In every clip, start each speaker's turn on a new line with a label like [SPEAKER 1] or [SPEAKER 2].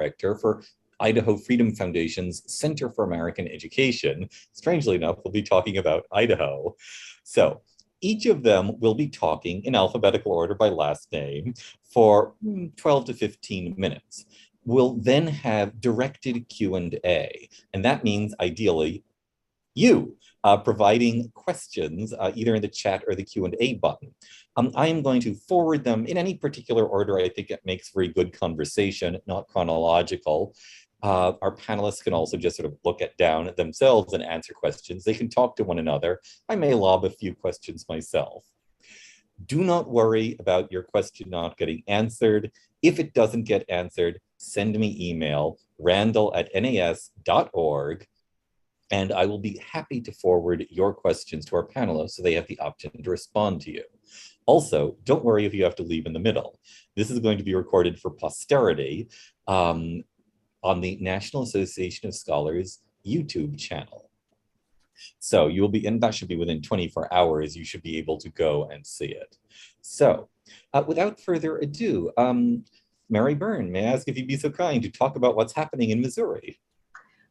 [SPEAKER 1] director for Idaho Freedom Foundation's Center for American Education. Strangely enough, we'll be talking about Idaho. So each of them will be talking in alphabetical order by last name for 12 to 15 minutes. We'll then have directed Q&A, and that means ideally you providing questions either in the chat or the Q&A button. I am going to forward them in any particular order. I think it makes very good conversation, not chronological. Our panelists can also just sort of look down at themselves and answer questions. They can talk to one another. I may lob a few questions myself. Do not worry about your question not getting answered. If it doesn't get answered, send me email, randall@nas.org, and I will be happy to forward your questions to our panelists so they have the option to respond to you. Also, don't worry if you have to leave in the middle. This is going to be recorded for posterity on the National Association of Scholars YouTube channel. So you will be, and that should be within 24 hours, you should be able to go and see it. So without further ado, Mary Byrne, may I ask if you'd be so kind to talk about what's happening in Missouri?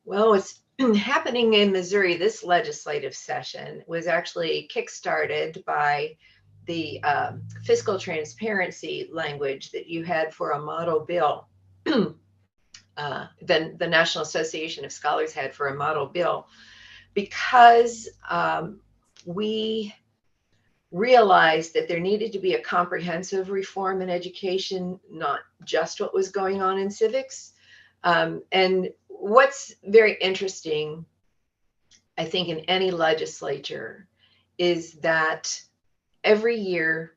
[SPEAKER 2] Well, what's happening in Missouri this legislative session was actually kickstarted by the fiscal transparency language that you had for a model bill. Then the National Association of Scholars had for a model bill, because we realized that there needed to be a comprehensive reform in education, not just what was going on in civics. And what's very interesting, I think, in any legislature is that every year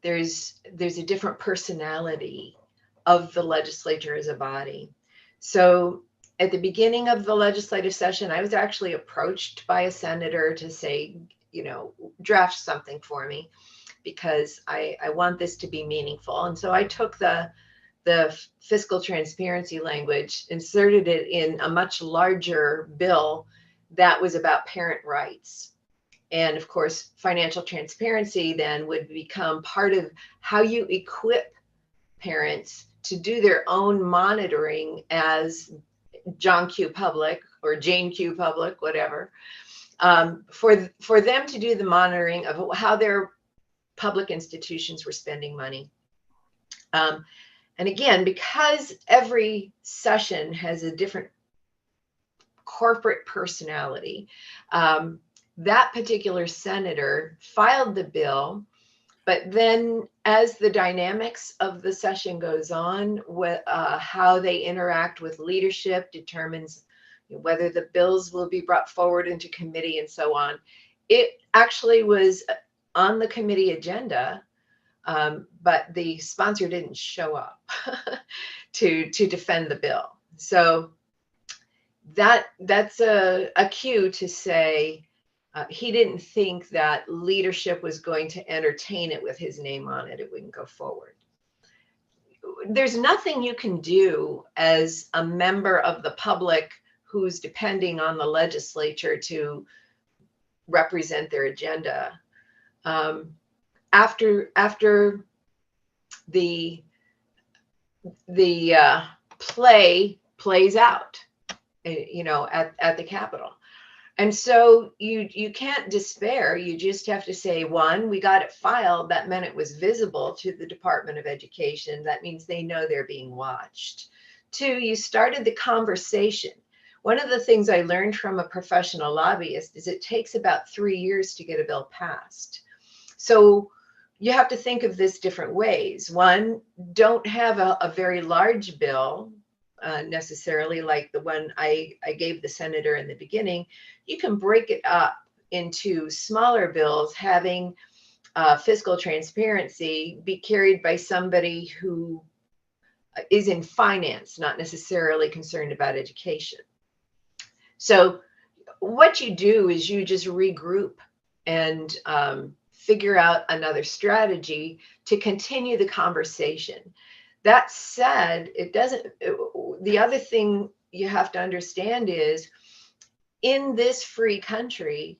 [SPEAKER 2] there's a different personality of the legislature as a body. So at the beginning of the legislative session, I was actually approached by a senator to say, you know, draft something for me because I want this to be meaningful. And so I took the fiscal transparency language, inserted it in a much larger bill that was about parent rights. And of course, financial transparency then would become part of how you equip parents to do their own monitoring as John Q. Public or Jane Q. Public, whatever, for them to do the monitoring of how their public institutions were spending money. And again, because every session has a different corporate personality, that particular senator filed the bill, but then as the dynamics of the session goes on, how they interact with leadership determines whether the bills will be brought forward into committee and so on. It actually was on the committee agenda, but the sponsor didn't show up to defend the bill. So that's a cue to say he didn't think that leadership was going to entertain it with his name on it. It wouldn't go forward. There's nothing you can do as a member of the public who's depending on the legislature to represent their agenda. After the play plays out, you know, at the Capitol. And so you can't despair. You just have to say, one, we got it filed. That meant it was visible to the Department of Education. That means they know they're being watched. Two, you started the conversation. One of the things I learned from a professional lobbyist is it takes about 3 years to get a bill passed. So you have to think of this different ways. One, don't have a very large bill, necessarily like the one I gave the senator in the beginning. You can break it up into smaller bills, having fiscal transparency be carried by somebody who is in finance, not necessarily concerned about education. So what you do is you just regroup and figure out another strategy to continue the conversation. That said, the other thing you have to understand is in this free country,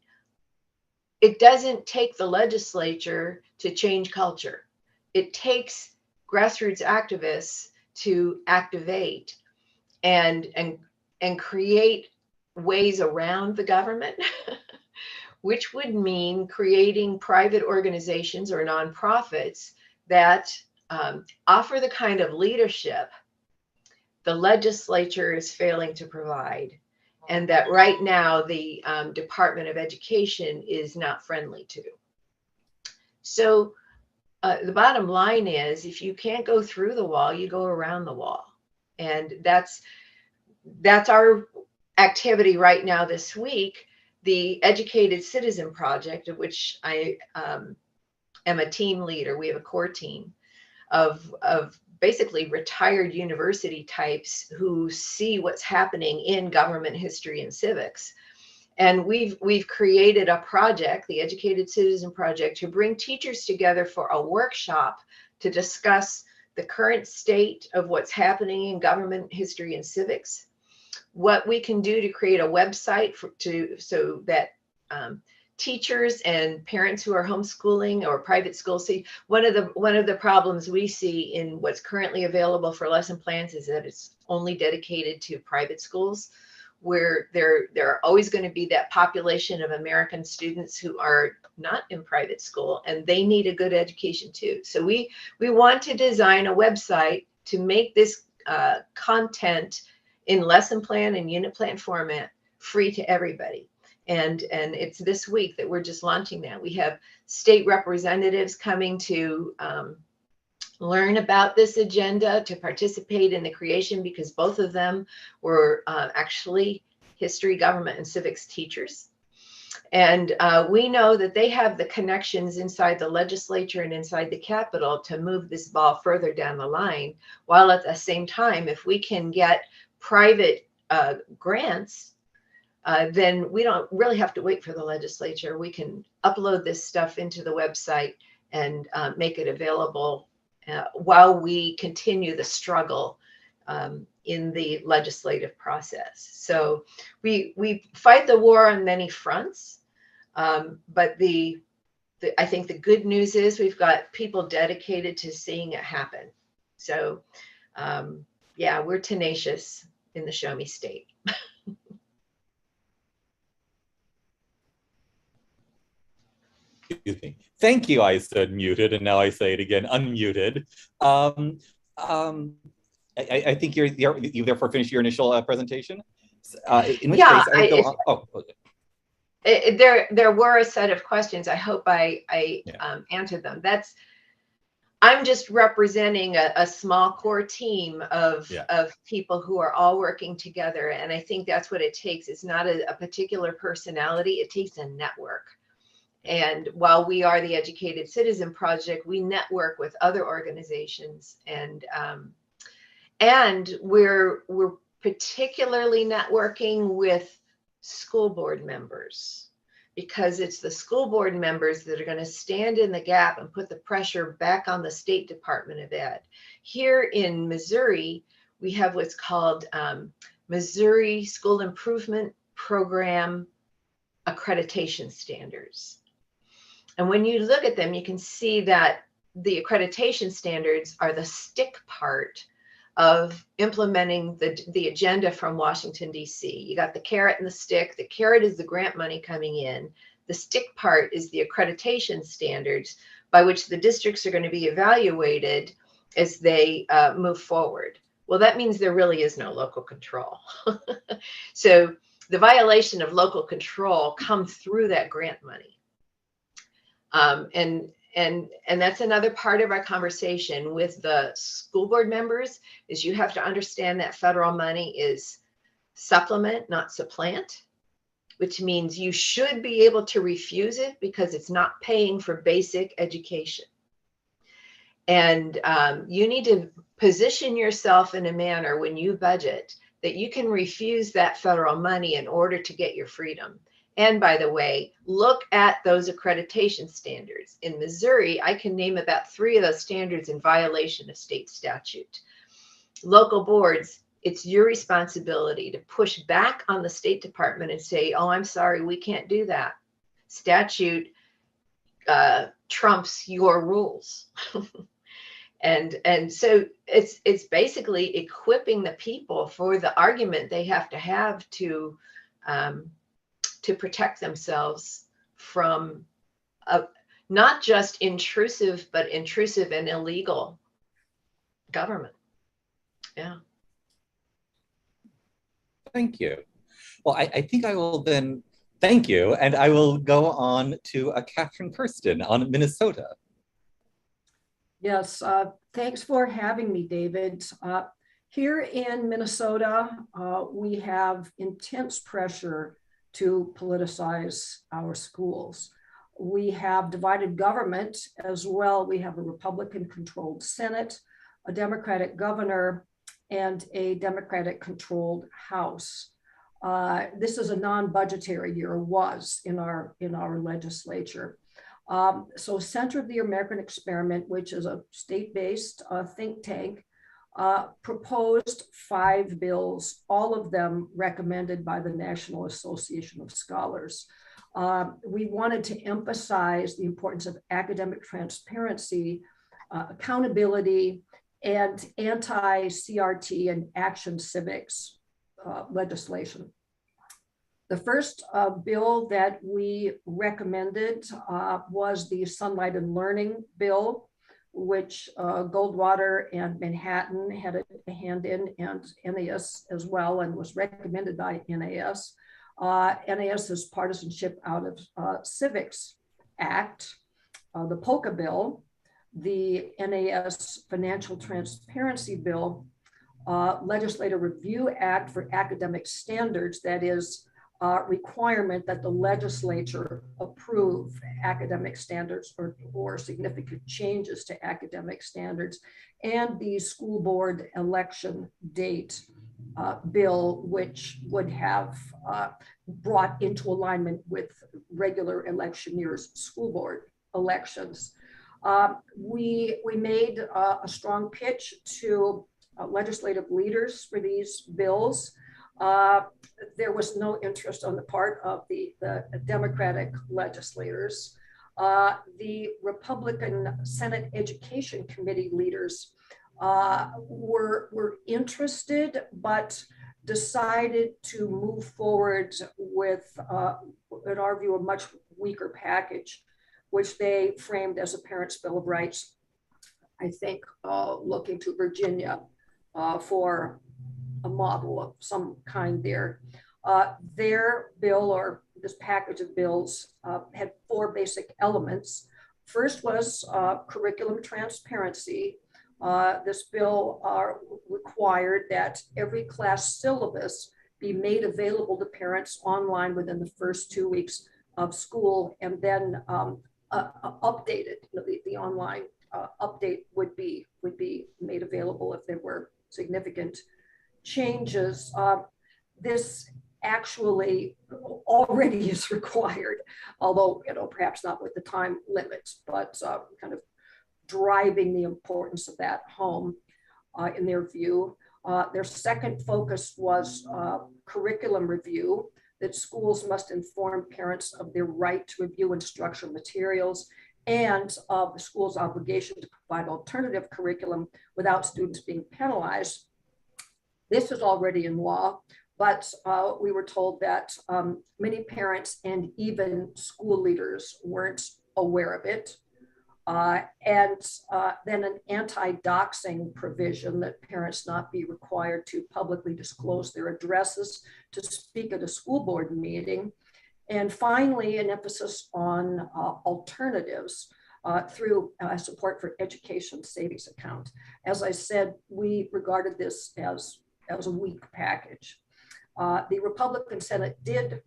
[SPEAKER 2] it doesn't take the legislature to change culture. It takes grassroots activists to activate and create ways around the government, which would mean creating private organizations or nonprofits that offer the kind of leadership the legislature is failing to provide, and that right now the Department of Education is not friendly to. So the bottom line is, if you can't go through the wall, you go around the wall. And that's our activity right now this week. The Educated Citizen Project, of which I am a team leader. We have a core team of basically retired university types who see what's happening in government history and civics. And we've created a project, the Educated Citizen Project, to bring teachers together for a workshop to discuss the current state of what's happening in government history and civics, what we can do to create a website so that teachers and parents who are homeschooling or private schools see. One of the problems we see in what's currently available for lesson plans is that it's only dedicated to private schools, where there are always going to be that population of American students who are not in private school, and they need a good education too. So we want to design a website to make this content in lesson plan and unit plan format free to everybody. And it's this week that we're just launching that. We have state representatives coming to learn about this agenda, to participate in the creation, because both of them were actually history, government, and civics teachers. And we know that they have the connections inside the legislature and inside the Capitol to move this ball further down the line, while at the same time, if we can get private grants, then we don't really have to wait for the legislature. We can upload this stuff into the website and make it available while we continue the struggle in the legislative process. So we fight the war on many fronts, but I think the good news is we've got people dedicated to seeing it happen. So yeah, we're tenacious in the Show Me State.
[SPEAKER 1] Excuse me. Thank you. I said muted, and now I say it again, unmuted. I think you therefore finished your initial presentation. In which case, I will go on. Oh, okay.
[SPEAKER 2] There were a set of questions. I hope I answered them. I'm just representing a small core team of people who are all working together, and I think that's what it takes. It's not a particular personality. It takes a network. And while we are the Educated Citizen Project, we network with other organizations, and we're particularly networking with school board members, because it's the school board members that are going to stand in the gap and put the pressure back on the State Department of Ed. Here in Missouri, we have what's called Missouri School Improvement Program Accreditation Standards. And when you look at them, you can see that the accreditation standards are the stick part of implementing the agenda from Washington, D.C. You got the carrot and the stick. The carrot is the grant money coming in. The stick part is the accreditation standards by which the districts are going to be evaluated as they move forward. Well, that means there really is no local control. So the violation of local control comes through that grant money. And that's another part of our conversation with the school board members, is you have to understand that federal money is supplement, not supplant, which means you should be able to refuse it because it's not paying for basic education. And you need to position yourself in a manner when you budget that you can refuse that federal money in order to get your freedom. And by the way, look at those accreditation standards. In Missouri, I can name about 3 of those standards in violation of state statute. Local boards, it's your responsibility to push back on the State Department and say, oh, I'm sorry, we can't do that. Statute trumps your rules. And so it's basically equipping the people for the argument they have to protect themselves from not just intrusive, but intrusive and illegal government. Yeah.
[SPEAKER 1] Thank you. Well, I think I will then thank you, and I will go on to Katherine Kersten on Minnesota.
[SPEAKER 3] Yes, thanks for having me, David. Here in Minnesota, we have intense pressure to politicize our schools. We have divided government as well. We have a Republican-controlled Senate, a Democratic governor, and a Democratic-controlled House. This is a non-budgetary year, was in our legislature. So Center of the American Experiment, which is a state-based think tank, proposed 5 bills, all of them recommended by the National Association of Scholars. We wanted to emphasize the importance of academic transparency, accountability, and anti-CRT and action civics legislation. The first bill that we recommended was the Sunlight and Learning bill, which Goldwater and Manhattan had a hand in, and NAS as well, and was recommended by NAS. NAS's partisanship out of Civics Act, the POCA bill, the NAS Financial Transparency Bill, Legislative Review Act for Academic Standards, that is, requirement that the legislature approve academic standards or significant changes to academic standards, and the school board election date bill, which would have brought into alignment with regular election years school board elections. We made a strong pitch to legislative leaders for these bills. There was no interest on the part of the Democratic legislators. The Republican Senate Education Committee leaders were interested, but decided to move forward with, in our view, a much weaker package, which they framed as a Parents' Bill of Rights. I think looking to Virginia for a model of some kind there. Their bill, or this package of bills, had 4 basic elements. First was curriculum transparency. This bill required that every class syllabus be made available to parents online within the first 2 weeks of school, and then updated. The online update would be made available if there were significant changes. This actually already is required, although perhaps not with the time limits, but kind of driving the importance of that home in their view. Their second focus was curriculum review, that schools must inform parents of their right to review instructional materials and of the school's obligation to provide alternative curriculum without students being penalized. This is already in law, but we were told that many parents and even school leaders weren't aware of it. And then an anti-doxing provision that parents not be required to publicly disclose their addresses to speak at a school board meeting. And finally, an emphasis on alternatives through support for education savings account. As I said, we regarded this as a weak package. The Republican Senate did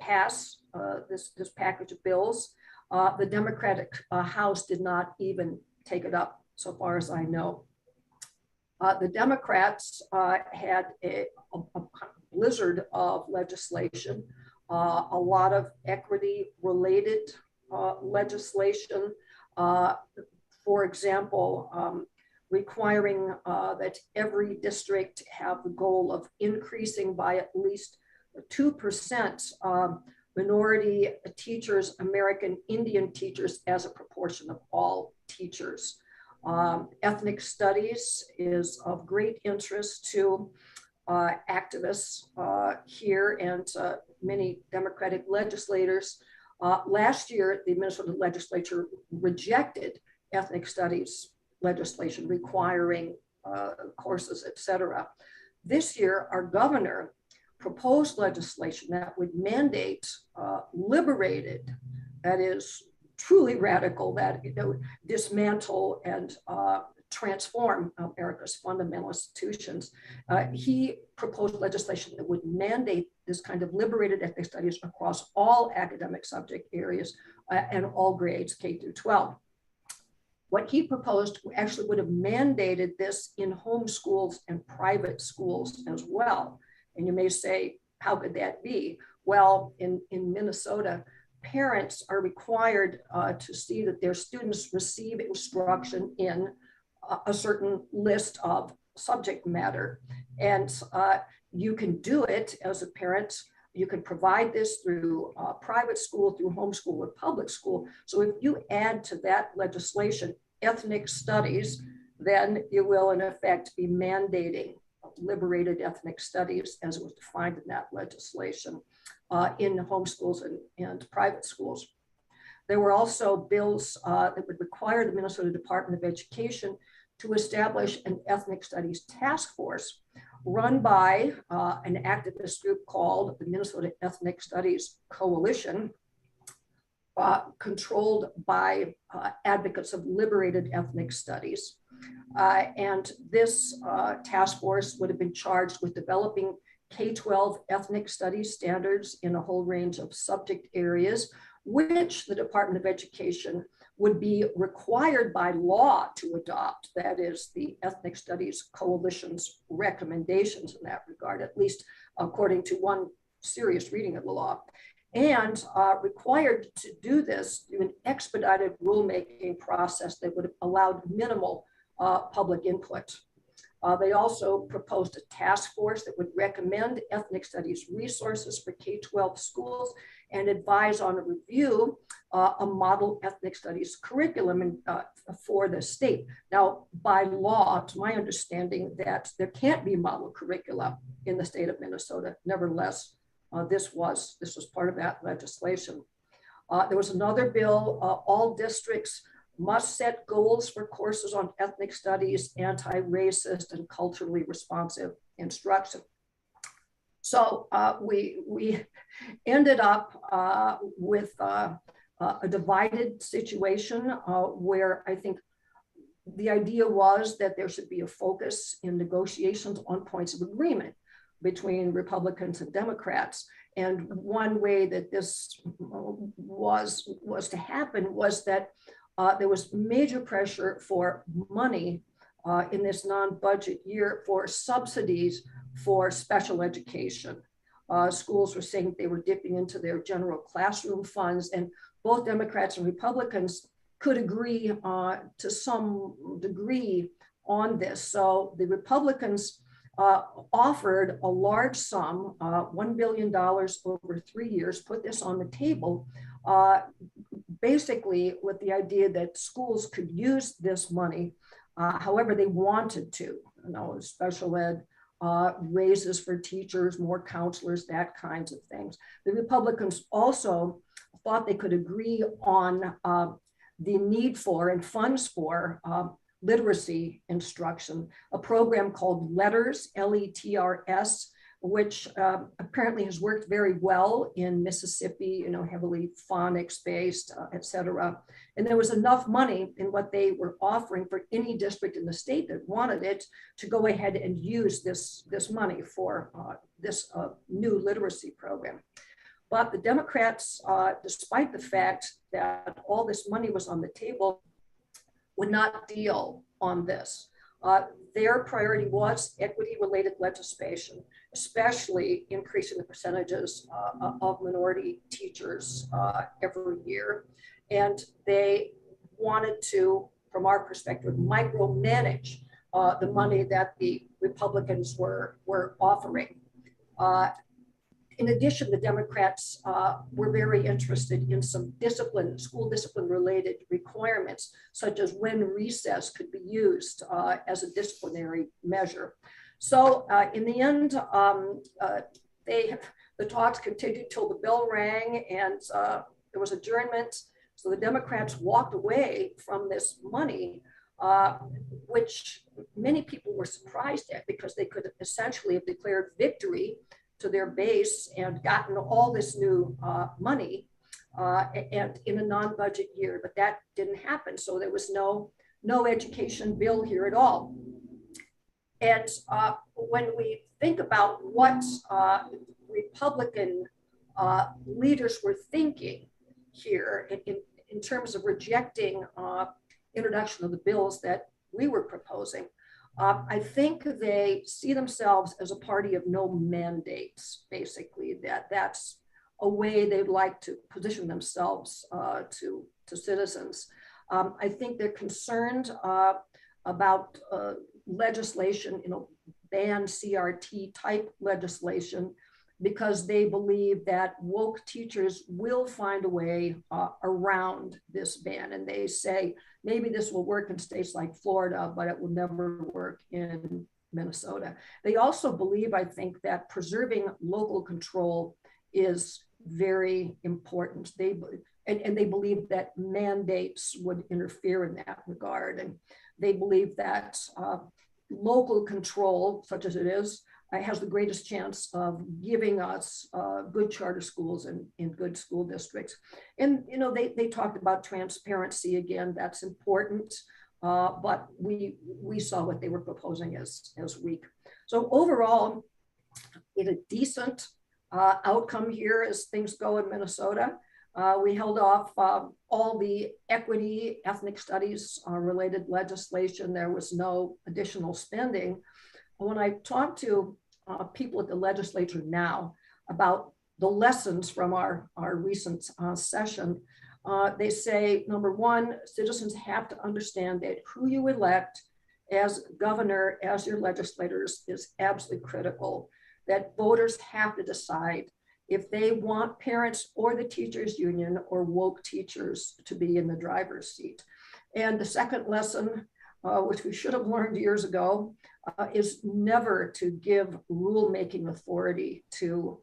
[SPEAKER 3] pass this package of bills. The Democratic House did not even take it up, so far as I know. The Democrats had a blizzard of legislation, a lot of equity-related legislation. For example, requiring that every district have the goal of increasing by at least 2% minority teachers, American Indian teachers as a proportion of all teachers. Ethnic studies is of great interest to activists here and many Democratic legislators. Last year, the Minnesota legislature rejected ethnic studies legislation requiring courses, et cetera. This year, our governor proposed legislation that would mandate Liberated, that is truly radical, that dismantle and transform America's fundamental institutions. He proposed legislation that would mandate this kind of liberated ethnic studies across all academic subject areas and all grades, K through 12. What he proposed actually would have mandated this in home schools and private schools as well. And you may say, how could that be? Well, in Minnesota, parents are required to see that their students receive instruction in a certain list of subject matter. And you can do it as a parent. You can provide this through private school, through homeschool or public school. So if you add to that legislation ethnic studies, then you will in effect be mandating liberated ethnic studies as it was defined in that legislation in homeschools and private schools. There were also bills that would require the Minnesota Department of Education to establish an ethnic studies task force run by an activist group called the Minnesota Ethnic Studies Coalition, controlled by advocates of liberated ethnic studies. And this task force would have been charged with developing K-12 ethnic studies standards in a whole range of subject areas, which the Department of Education would be required by law to adopt. That is the Ethnic Studies Coalition's recommendations in that regard, at least according to one serious reading of the law. And required to do this through an expedited rulemaking process that would have allowed minimal public input. They also proposed a task force that would recommend ethnic studies resources for K-12 schools and advise on a review a model ethnic studies curriculum for the state. Now, by law, to my understanding, that there can't be model curricula in the state of Minnesota. Nevertheless, this was part of that legislation. There was another bill, all districts must set goals for courses on ethnic studies, anti-racist, and culturally responsive instruction. So we ended up with a divided situation where I think the idea was that there should be a focus in negotiations on points of agreement between Republicans and Democrats. And one way that this was to happen was that there was major pressure for money in this non-budget year for subsidies for special education. Schools were saying they were dipping into their general classroom funds, and both Democrats and Republicans could agree to some degree on this. So the Republicans offered a large sum, $1 billion over 3 years, put this on the table, basically with the idea that schools could use this money however they wanted to, special ed, raises for teachers, more counselors, that kinds of things. The Republicans also thought they could agree on the need for and funds for literacy instruction, a program called Letters, L-E-T-R-S, which apparently has worked very well in Mississippi, heavily phonics-based, et cetera. And there was enough money in what they were offering for any district in the state that wanted it to go ahead and use this money for this new literacy program. But the Democrats, despite the fact that all this money was on the table, would not deal on this. Their priority was equity-related legislation, especially increasing the percentages of minority teachers every year. And they wanted to, from our perspective, micromanage the money that the Republicans were offering. In addition, the Democrats were very interested in some school discipline related requirements, such as when recess could be used as a disciplinary measure. So in the end, the talks continued till the bell rang and there was adjournment. So the Democrats walked away from this money, which many people were surprised at because they could essentially have declared victory to their base and gotten all this new money and in a non-budget year, but that didn't happen. So there was no education bill here at all. And when we think about what Republican leaders were thinking here in terms of rejecting introduction of the bills that we were proposing, I think they see themselves as a party of no mandates, basically, that's a way they'd like to position themselves to citizens. I think they're concerned about legislation, ban CRT type legislation, because they believe that woke teachers will find a way around this ban. And they say, maybe this will work in states like Florida, but it will never work in Minnesota. They also believe, I think, that preserving local control is very important. They believe that mandates would interfere in that regard. And they believe that local control, such as it is, has the greatest chance of giving us good charter schools and good school districts. And they talked about transparency again. That's important, but we saw what they were proposing as weak. So overall, it's a decent outcome here as things go in Minnesota. We held off all the equity, ethnic studies related legislation. There was no additional spending. When I talk to people at the legislature now about the lessons from our recent session, they say, number one, citizens have to understand that who you elect as governor, as your legislators, is absolutely critical, that voters have to decide if they want parents or the teachers union or woke teachers to be in the driver's seat. And the second lesson, which we should have learned years ago, is never to give rulemaking authority to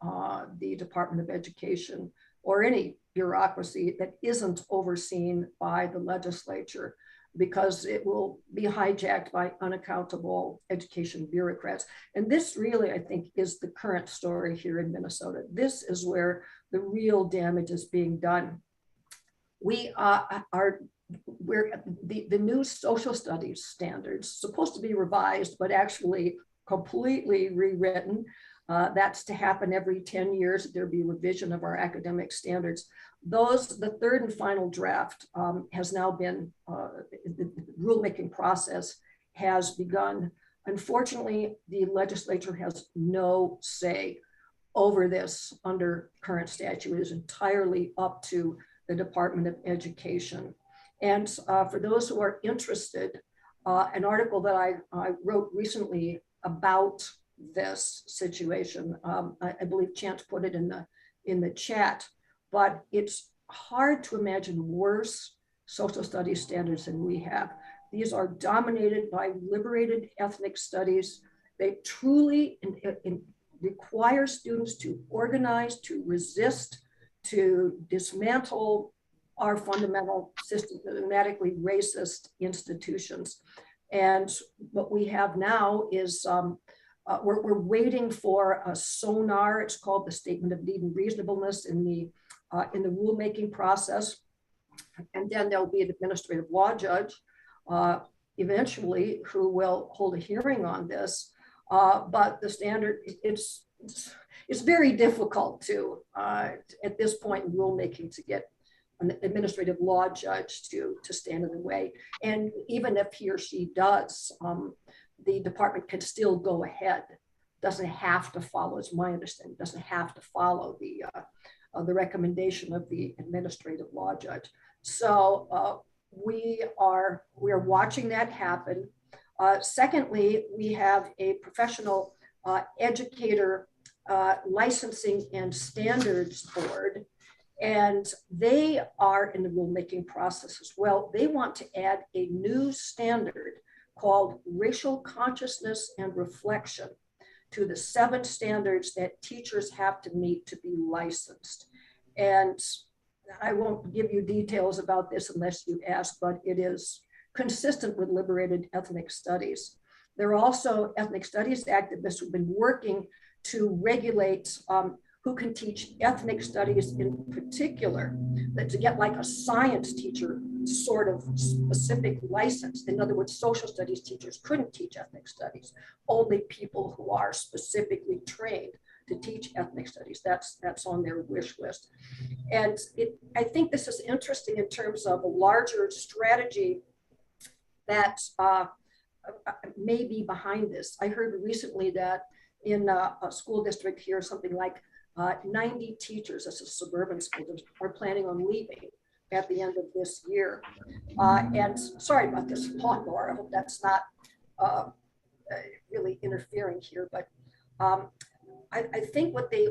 [SPEAKER 3] the Department of Education or any bureaucracy that isn't overseen by the legislature, because it will be hijacked by unaccountable education bureaucrats. And this really, I think, is the current story here in Minnesota. This is where the real damage is being done. The new social studies standards, supposed to be revised, but actually completely rewritten. That's to happen every 10 years. There'll be revision of our academic standards. The third and final draft has now been, the rulemaking process has begun. Unfortunately, the legislature has no say over this under current statute. It is entirely up to the Department of Education. And for those who are interested, an article that I wrote recently about this situation, I believe Chance put it in the chat, but it's hard to imagine worse social studies standards than we have. These are dominated by liberated ethnic studies. They truly require students to organize, to resist, to dismantle our fundamental systematically racist institutions. And what we have now is we're waiting for a SONAR. It's called the Statement of Need and Reasonableness in the rulemaking process. And then there'll be an administrative law judge eventually who will hold a hearing on this. But the standard, it's very difficult to, at this point in rulemaking, to get an administrative law judge to stand in the way. And even if he or she does, the department can still go ahead. Doesn't have to follow, it's my understanding, doesn't have to follow the recommendation of the administrative law judge. So we are watching that happen. Secondly, we have a professional educator Licensing and Standards Board, and they are in the rulemaking process as well. They want to add a new standard called racial consciousness and reflection to the 7 standards that teachers have to meet to be licensed. And I won't give you details about this unless you ask, but it is consistent with liberated ethnic studies. There are also ethnic studies activists who've been working to regulate who can teach ethnic studies in particular, that to get like a science teacher sort of specific license. In other words, social studies teachers couldn't teach ethnic studies, only people who are specifically trained to teach ethnic studies. That's on their wish list. And I think this is interesting in terms of a larger strategy that may be behind this. I heard recently that in a school district here, something like 90 teachers, as a suburban school district, are planning on leaving at the end of this year. And sorry about this lawnmower. I hope that's not really interfering here, but I think what they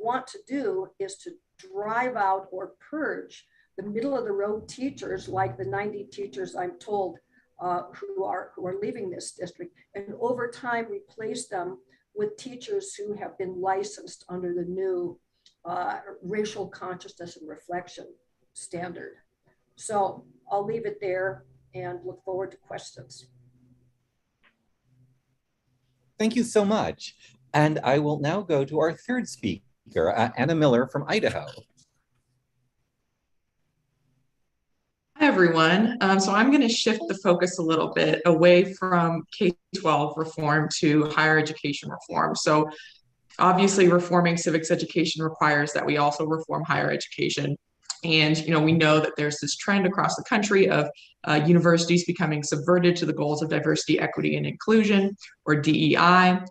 [SPEAKER 3] want to do is to drive out or purge the middle of the road teachers, like the 90 teachers I'm told who are leaving this district, and over time replace them with teachers who have been licensed under the new racial consciousness and reflection standard. So I'll leave it there and look forward to questions.
[SPEAKER 1] Thank you so much. And I will now go to our third speaker, Anna Miller from Idaho.
[SPEAKER 4] Hi, everyone. So I'm going to shift the focus a little bit away from K-12 reform to higher education reform. So obviously reforming civics education requires that we also reform higher education. And we know that there's this trend across the country of universities becoming subverted to the goals of diversity, equity, and inclusion, or DEI.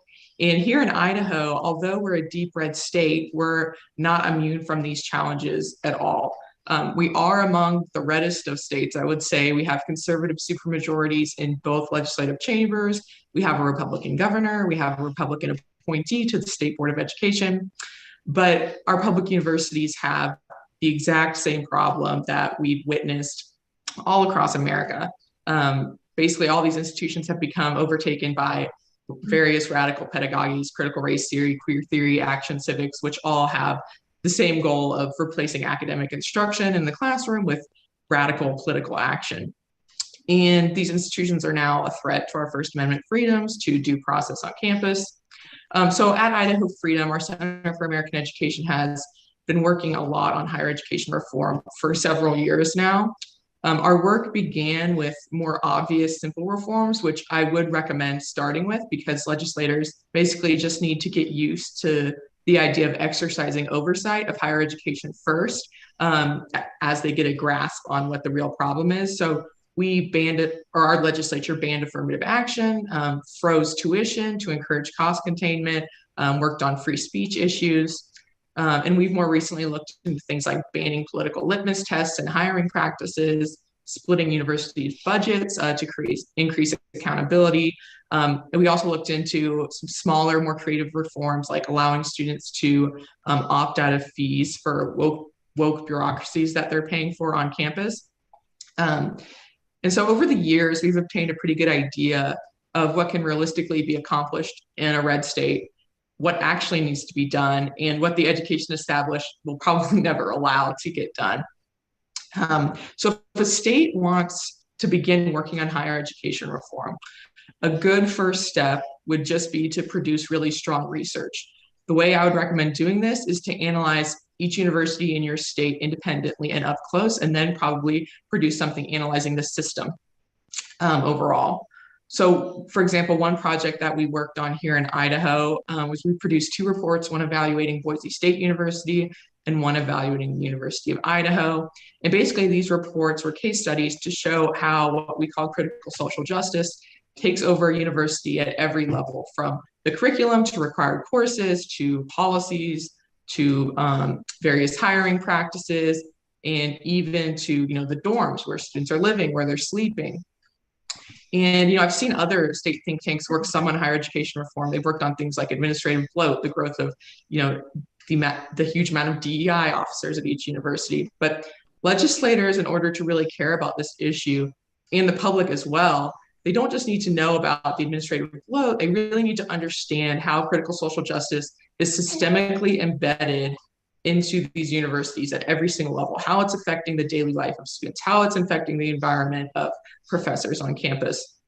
[SPEAKER 4] And here in Idaho, although we're a deep red state, we're not immune from these challenges at all. We are among the reddest of states, I would say. We have conservative supermajorities in both legislative chambers. We have a Republican governor. We have a Republican appointee to the State Board of Education. But our public universities have the exact same problem that we've witnessed all across America. Basically, all these institutions have become overtaken by various radical pedagogies, critical race theory, queer theory, action civics, which all have the same goal of replacing academic instruction in the classroom with radical political action. And these institutions are now a threat to our First Amendment freedoms, to due process on campus. So at Idaho Freedom, our Center for American Education has been working a lot on higher education reform for several years now. Our work began with more obvious, simple reforms, which I would recommend starting with, because legislators basically just need to get used to the idea of exercising oversight of higher education first, as they get a grasp on what the real problem is. So our legislature banned affirmative action, froze tuition to encourage cost containment, worked on free speech issues. And we've more recently looked into things like banning political litmus tests and hiring practices, splitting universities' budgets to increase accountability. And we also looked into some smaller, more creative reforms, like allowing students to opt out of fees for woke bureaucracies that they're paying for on campus. And so over the years, we've obtained a pretty good idea of what can realistically be accomplished in a red state, what actually needs to be done, and what the education established will probably never allow to get done. So if a state wants to begin working on higher education reform, a good first step would just be to produce really strong research. The way I would recommend doing this is to analyze each university in your state independently and up close, and then probably produce something analyzing the system overall. So, for example, one project that we worked on here in Idaho was we produced 2 reports, one evaluating Boise State University and one evaluating the University of Idaho. And basically these reports were case studies to show how what we call critical social justice takes over a university at every level, from the curriculum to required courses, to policies, to various hiring practices, and even to the dorms where students are living, where they're sleeping. And, I've seen other state think tanks work some on higher education reform. They've worked on things like administrative bloat, the growth of, the huge amount of DEI officers at each university. But legislators, in order to really care about this issue, and the public as well, they don't just need to know about the administrative bloat, they really need to understand how critical social justice is systemically embedded into these universities at every single level, how it's affecting the daily life of students, how it's affecting the environment of professors on campus,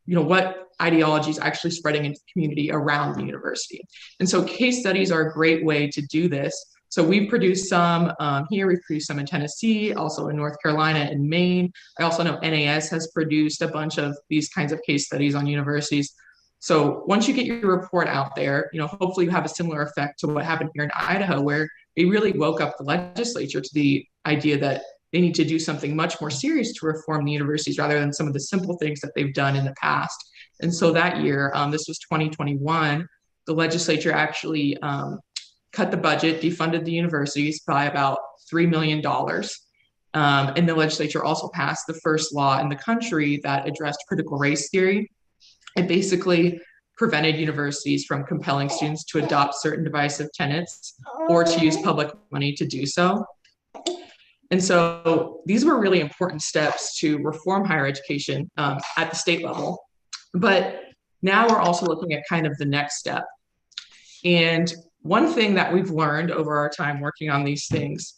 [SPEAKER 4] what ideology is actually spreading into the community around the university. And so case studies are a great way to do this. So we've produced some here, we've produced some in Tennessee, also in North Carolina and Maine. I also know NAS has produced a bunch of these kinds of case studies on universities. So once you get your report out there, hopefully you have a similar effect to what happened here in Idaho, where they really woke up the legislature to the idea that they need to do something much more serious to reform the universities rather than some of the simple things that they've done in the past. And so that year, this was 2021, the legislature actually cut the budget, defunded the universities by about $3 million. And the legislature also passed the first law in the country that addressed critical race theory. It basically prevented universities from compelling students to adopt certain divisive tenets or to use public money to do so. And so these were really important steps to reform higher education at the state level. But now we're also looking at kind of the next step. And one thing that we've learned over our time working on these things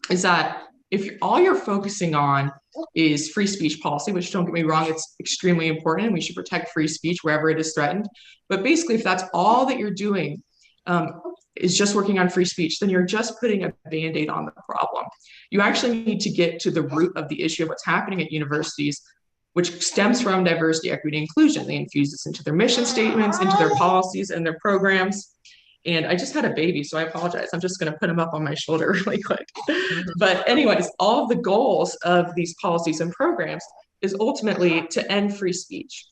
[SPEAKER 4] is that if all you're focusing on is free speech policy, which, don't get me wrong, it's extremely important and we should protect free speech wherever it is threatened. But basically, if that's all that you're doing is just working on free speech, then you're just putting a Band-Aid on the problem. You actually need to get to the root of the issue of what's happening at universities, which stems from diversity, equity, inclusion. They infuse this into their mission statements, into their policies and their programs. And I just had a baby, so I apologize. I'm just going to put him up on my shoulder really quick. But anyways, all of the goals of these policies and programs is ultimately to end free speech.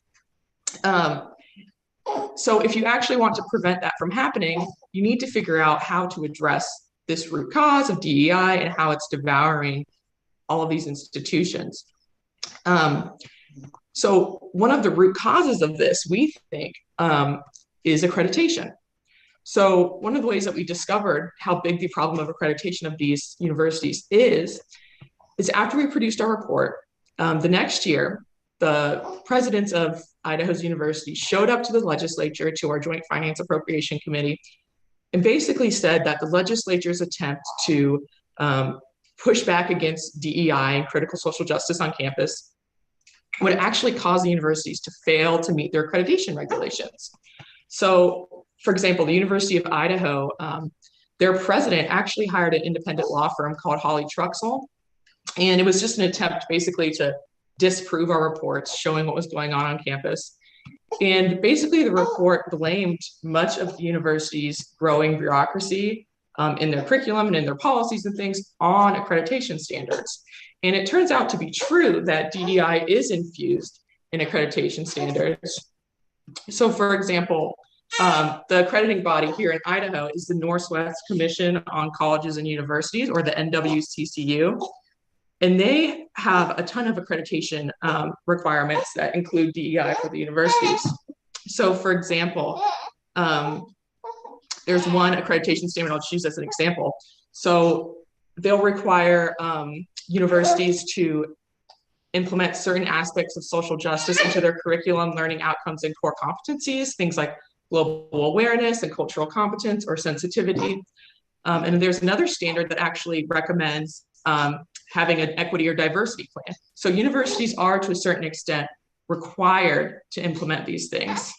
[SPEAKER 4] So if you actually want to prevent that from happening, you need to figure out how to address this root cause of DEI and how it's devouring all of these institutions. So one of the root causes of this, we think, is accreditation. So one of the ways that we discovered how big the problem of accreditation of these universities is after we produced our report, the next year, the presidents of Idaho's universities showed up to the legislature, to our Joint Finance Appropriation Committee, and basically said that the legislature's attempt to push back against DEI and critical social justice on campus would actually cause the universities to fail to meet their accreditation regulations. So, for example, the University of Idaho, their president actually hired an independent law firm called Hawley Truxell. And it was just an attempt basically to disprove our reports showing what was going on campus. And basically the report blamed much of the university's growing bureaucracy in their curriculum and in their policies and things on accreditation standards. And it turns out to be true that DEI is infused in accreditation standards. So for example, the accrediting body here in Idaho is the Northwest Commission on Colleges and Universities, or the NWCCU. And they have a ton of accreditation requirements that include DEI for the universities. So for example, there's one accreditation statement I'll choose as an example. So they'll require universities to implement certain aspects of social justice into their curriculum, learning outcomes, and core competencies, things like global awareness and cultural competence or sensitivity. And there's another standard that actually recommends having an equity or diversity plan. So universities are, to a certain extent, required to implement these things.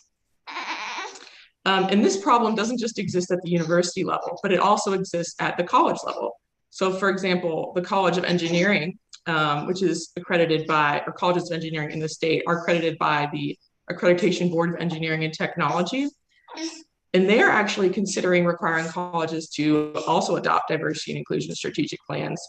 [SPEAKER 4] And this problem doesn't just exist at the university level, but it also exists at the college level. So for example, the College of Engineering, which is accredited by, or colleges of engineering in the state are accredited by the Accreditation Board of Engineering and Technology. And they're actually considering requiring colleges to also adopt diversity and inclusion strategic plans.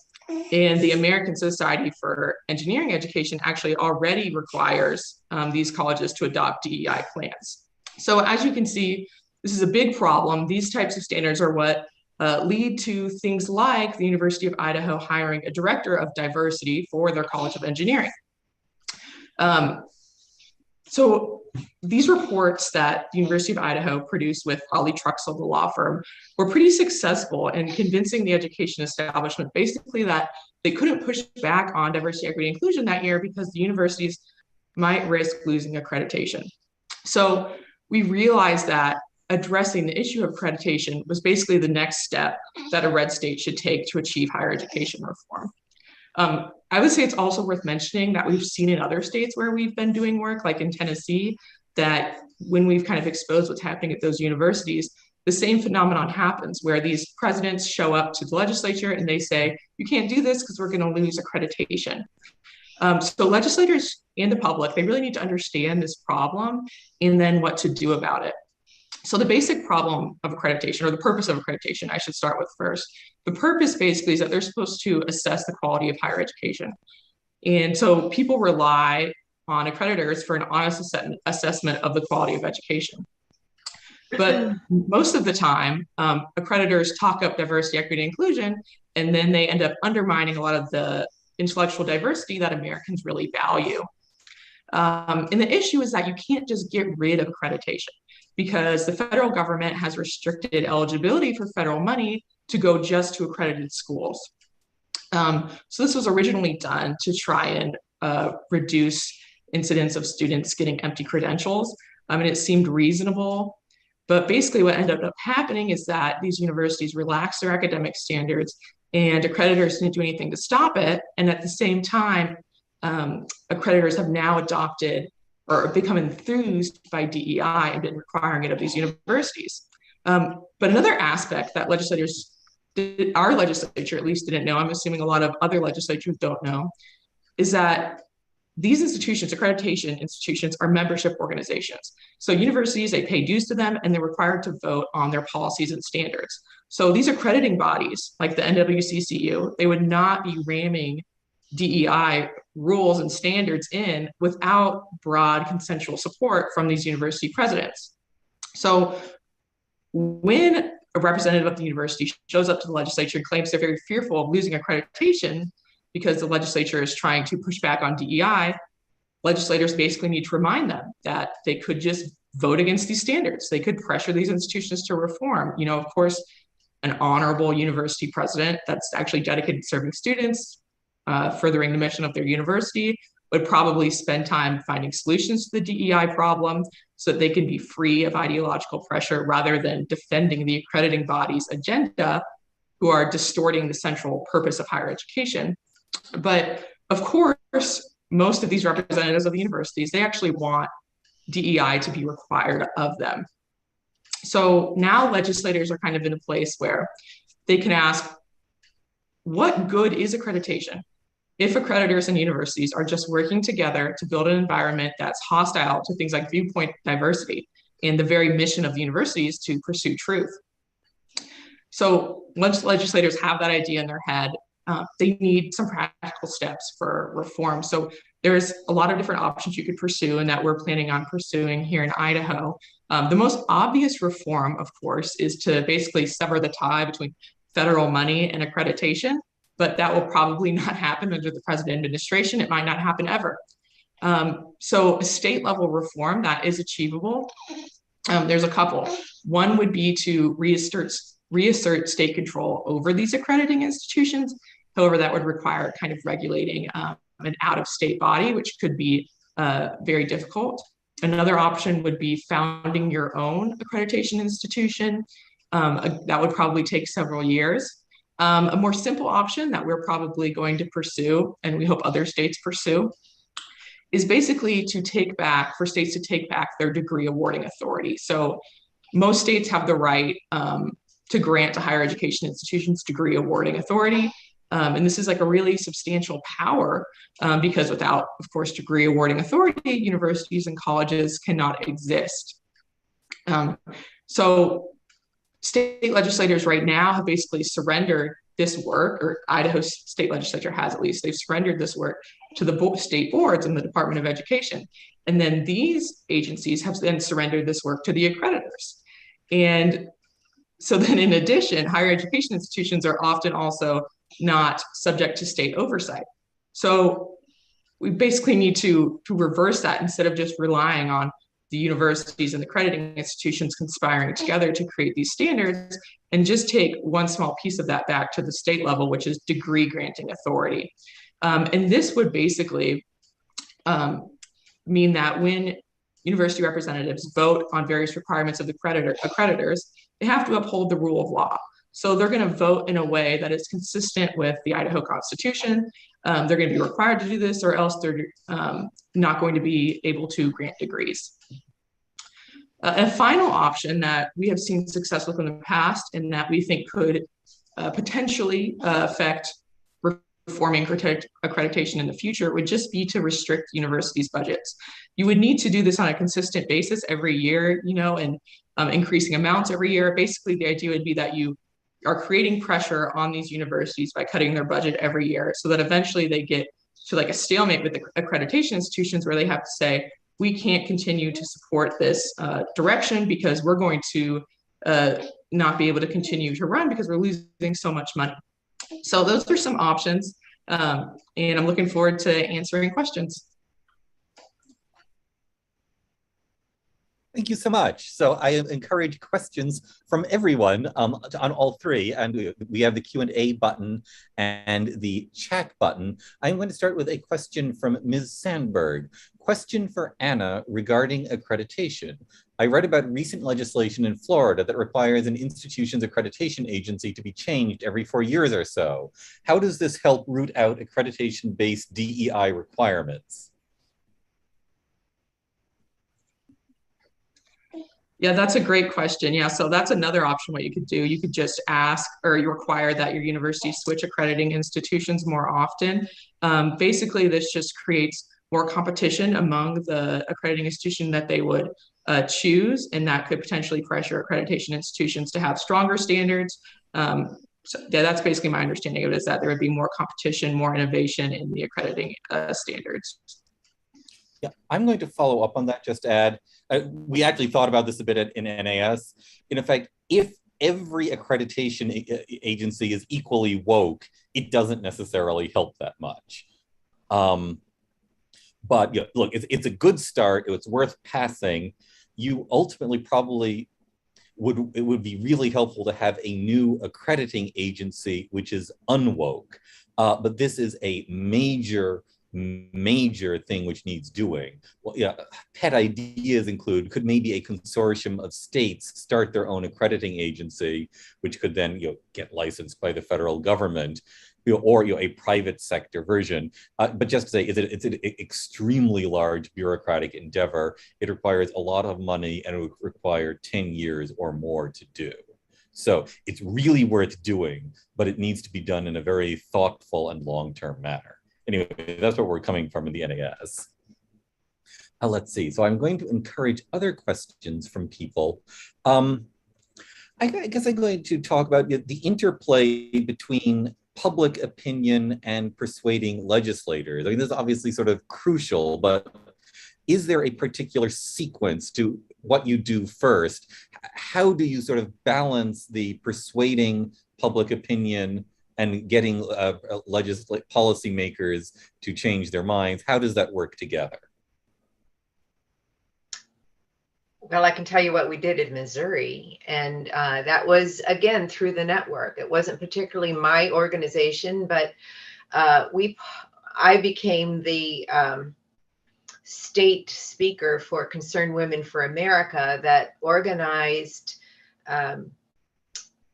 [SPEAKER 4] And the American Society for Engineering Education actually already requires these colleges to adopt DEI plans. So as you can see, this is a big problem. These types of standards are what lead to things like the University of Idaho hiring a director of diversity for their College of Engineering. So these reports that the University of Idaho produced with Holly Truxell, the law firm, were pretty successful in convincing the education establishment basically that they couldn't push back on diversity, equity, and inclusion that year because the universities might risk losing accreditation. So we realized that addressing the issue of accreditation was basically the next step that a red state should take to achieve higher education reform. I would say it's also worth mentioning that we've seen in other states where we've been doing work, like in Tennessee, that when we've kind of exposed what's happening at those universities, the same phenomenon happens where these presidents show up to the legislature and they say, you can't do this because we're going to lose accreditation. So legislators and the public, they really need to understand this problem and then what to do about it. So the basic problem of accreditation, or the purpose of accreditation, I should start with first. The purpose basically is that they're supposed to assess the quality of higher education. And so people rely on accreditors for an honest assessment of the quality of education. But most of the time, accreditors talk up diversity, equity, and inclusion, and then they end up undermining a lot of the intellectual diversity that Americans really value. And the issue is that you can't just get rid of accreditation because the federal government has restricted eligibility for federal money to go just to accredited schools. So this was originally done to try and reduce incidents of students getting empty credentials. And it seemed reasonable. But basically what ended up happening is that these universities relaxed their academic standards and accreditors didn't do anything to stop it. And at the same time, accreditors have now adopted or become enthused by DEI and been requiring it of these universities. But another aspect that our legislature at least didn't know, I'm assuming a lot of other legislatures don't know, is that these institutions, accreditation institutions, are membership organizations. So universities, they pay dues to them and they're required to vote on their policies and standards. So these accrediting bodies, like the NWCCU, they would not be ramming DEI rules and standards in without broad consensual support from these university presidents. So when a representative of the university shows up to the legislature and claims they're very fearful of losing accreditation because the legislature is trying to push back on DEI, legislators basically need to remind them that they could just vote against these standards. They could pressure these institutions to reform. You know, of course, an honorable university president that's actually dedicated to serving students, furthering the mission of their university, would probably spend time finding solutions to the DEI problem so that they can be free of ideological pressure rather than defending the accrediting body's agenda, who are distorting the central purpose of higher education. But of course, most of these representatives of the universities, they actually want DEI to be required of them. So now legislators are kind of in a place where they can ask, what good is accreditation if accreditors and universities are just working together to build an environment that's hostile to things like viewpoint diversity and the very mission of the universities to pursue truth? So once legislators have that idea in their head, they need some practical steps for reform. So there's a lot of different options you could pursue and that we're planning on pursuing here in Idaho. The most obvious reform, of course, is to basically sever the tie between federal money and accreditation, but that will probably not happen under the present administration. It might not happen ever. So a state level reform that is achievable, there's a couple. One would be to reassert state control over these accrediting institutions. However, that would require kind of regulating an out-of-state body, which could be very difficult. Another option would be founding your own accreditation institution. That would probably take several years. A more simple option that we're probably going to pursue, and we hope other states pursue, is basically for states to take back their degree awarding authority. So most states have the right to grant to higher education institutions degree awarding authority. And this is like a really substantial power because without, of course, degree awarding authority, universities and colleges cannot exist. So state legislators right now have basically surrendered this work, or Idaho state legislature has at least, they've surrendered this work to the state boards and the Department of Education. And then these agencies have then surrendered this work to the accreditors. And so then in addition, higher education institutions are often also not subject to state oversight. So we basically need to reverse that instead of just relying on the universities and the accrediting institutions conspiring together to create these standards, and just take one small piece of that back to the state level, which is degree granting authority. And this would basically mean that when university representatives vote on various requirements of the accreditors, they have to uphold the rule of law. So they're going to vote in a way that is consistent with the Idaho Constitution. They're going to be required to do this, or else they're not going to be able to grant degrees. A final option that we have seen success with in the past, and that we think could potentially affect reforming accreditation in the future, would just be to restrict universities' budgets. You would need to do this on a consistent basis every year, and increasing amounts every year. Basically, the idea would be that you are creating pressure on these universities by cutting their budget every year, so that eventually they get to like a stalemate with the accreditation institutions, where they have to say, we can't continue to support this direction because we're going to not be able to continue to run because we're losing so much money. So those are some options, and I'm looking forward to answering questions.
[SPEAKER 1] Thank you so much. So I encourage questions from everyone on all three, and we have the Q&A button and the chat button. I'm going to start with a question from Ms. Sandberg. Question for Anna regarding accreditation. I read about recent legislation in Florida that requires an institution's accreditation agency to be changed every 4 years or so. How does this help root out accreditation-based DEI requirements?
[SPEAKER 4] Yeah, that's a great question. Yeah, so that's another option. What you could do, you could just ask or you require that your university switch accrediting institutions more often. Basically, this just creates more competition among the accrediting institution that they would choose, and that could potentially pressure accreditation institutions to have stronger standards. So yeah, that's basically my understanding of it, is that there would be more competition, more innovation in the accrediting standards.
[SPEAKER 1] Yeah, I'm going to follow up on that, just to add, we actually thought about this a bit in NAS. In effect, if every accreditation agency is equally woke, it doesn't necessarily help that much. But yeah, look, it's a good start. It's worth passing. You ultimately probably it would be really helpful to have a new accrediting agency which is unwoke. But this is a major thing which needs doing. Well, yeah, pet ideas include, could maybe a consortium of states start their own accrediting agency, which could then get licensed by the federal government, or a private sector version. But just to say, it's an extremely large bureaucratic endeavor. It requires a lot of money, and it would require 10 years or more to do. So it's really worth doing, but it needs to be done in a very thoughtful and long-term manner. Anyway, that's where we're coming from in the NAS. Let's see. So I'm going to encourage other questions from people. I guess I'm going to talk about the interplay between public opinion and persuading legislators. I mean, this is obviously sort of crucial, but is there a particular sequence to what you do first? How do you sort of balance the persuading public opinion and getting policymakers to change their minds? How does that work together?
[SPEAKER 2] Well, I can tell you what we did in Missouri, and that was, again, through the network. It wasn't particularly my organization, but I became the state speaker for Concerned Women for America that organized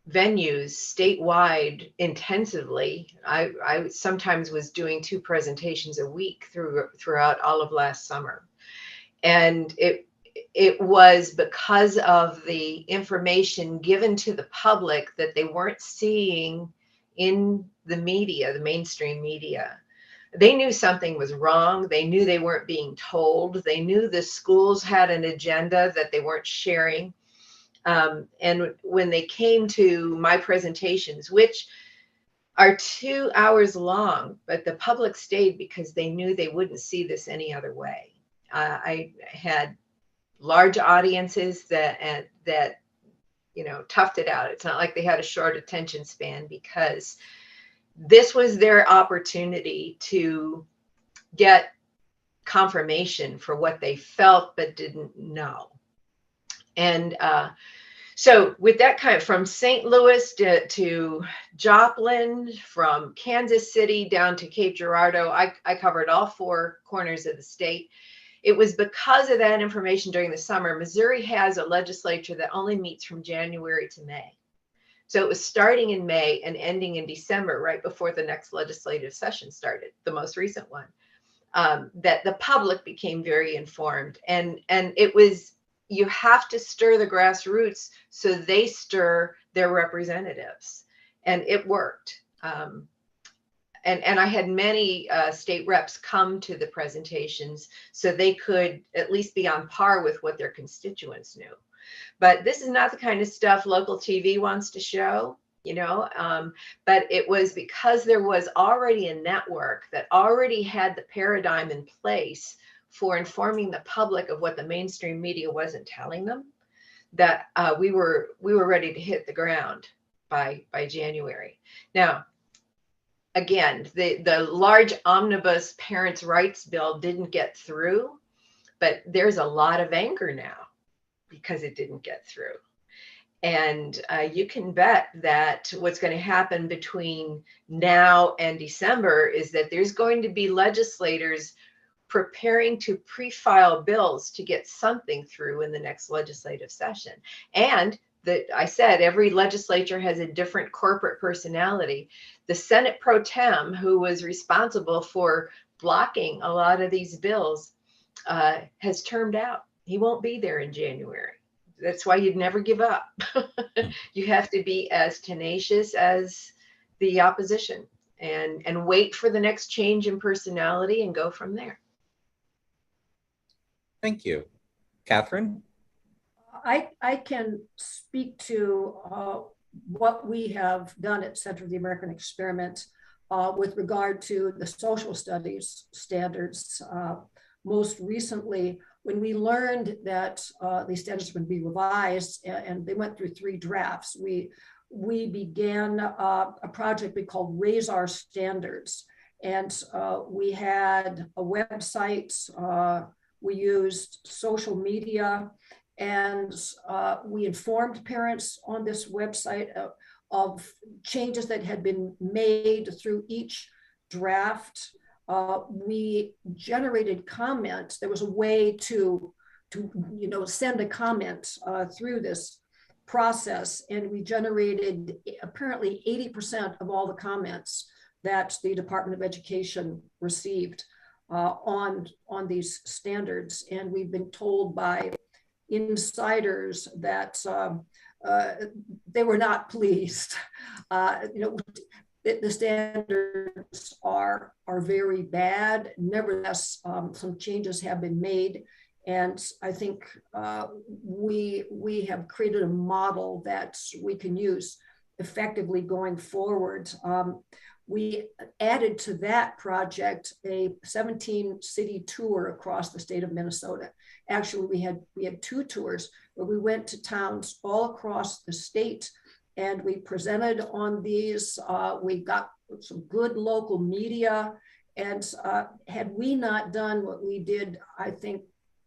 [SPEAKER 2] venues statewide intensively. I sometimes was doing 2 presentations a week throughout all of last summer. And it was because of the information given to the public that they weren't seeing in the media, the mainstream media. They knew something was wrong. They knew they weren't being told. They knew the schools had an agenda that they weren't sharing. And when they came to my presentations, which are 2 hours long, but the public stayed because they knew they wouldn't see this any other way. I had large audiences that toughed it out. It's not like they had a short attention span, because this was their opportunity to get confirmation for what they felt but didn't know. And so with that kind, from St. Louis to Joplin, from Kansas City down to Cape Girardeau, I covered all 4 corners of the state. It was because of that information during the summer. Missouri has a legislature that only meets from January to May. So it was starting in May and ending in December, right before the next legislative session started, the most recent one, that the public became very informed. And it was, you have to stir the grassroots so they stir their representatives. And it worked. And I had many state reps come to the presentations so they could at least be on par with what their constituents knew. But this is not the kind of stuff local TV wants to show, you know, but it was because there was already a network that already had the paradigm in place for informing the public of what the mainstream media wasn't telling them, that we were ready to hit the ground by January. Now, again, the large omnibus parents' rights bill didn't get through, but there's a lot of anger now because it didn't get through. And you can bet that what's going to happen between now and December is that there's going to be legislators preparing to pre-file bills to get something through in the next legislative session. And I said every legislature has a different corporate personality. The Senate pro tem, who was responsible for blocking a lot of these bills, has termed out. He won't be there in January. That's why you'd never give up. You have to be as tenacious as the opposition and wait for the next change in personality and go from there.
[SPEAKER 1] Thank you. Katherine?
[SPEAKER 3] I can speak to what we have done at Center for the American Experiment with regard to the social studies standards. Most recently, when we learned that these standards would be revised, and they went through 3 drafts, we began a project we called Raise Our Standards. And we had a website, we used social media, and we informed parents on this website of changes that had been made through each draft. We generated comments. There was a way to send a comment through this process, and we generated apparently 80% of all the comments that the Department of Education received on these standards. And we've been told by insiders that they were not pleased. The standards are very bad. Nevertheless, some changes have been made. And I think we have created a model that we can use effectively going forward. We added to that project a 17-city tour across the state of Minnesota. Actually, we had 2 tours where we went to towns all across the state, and we presented on these. We got some good local media, and had we not done what we did, I think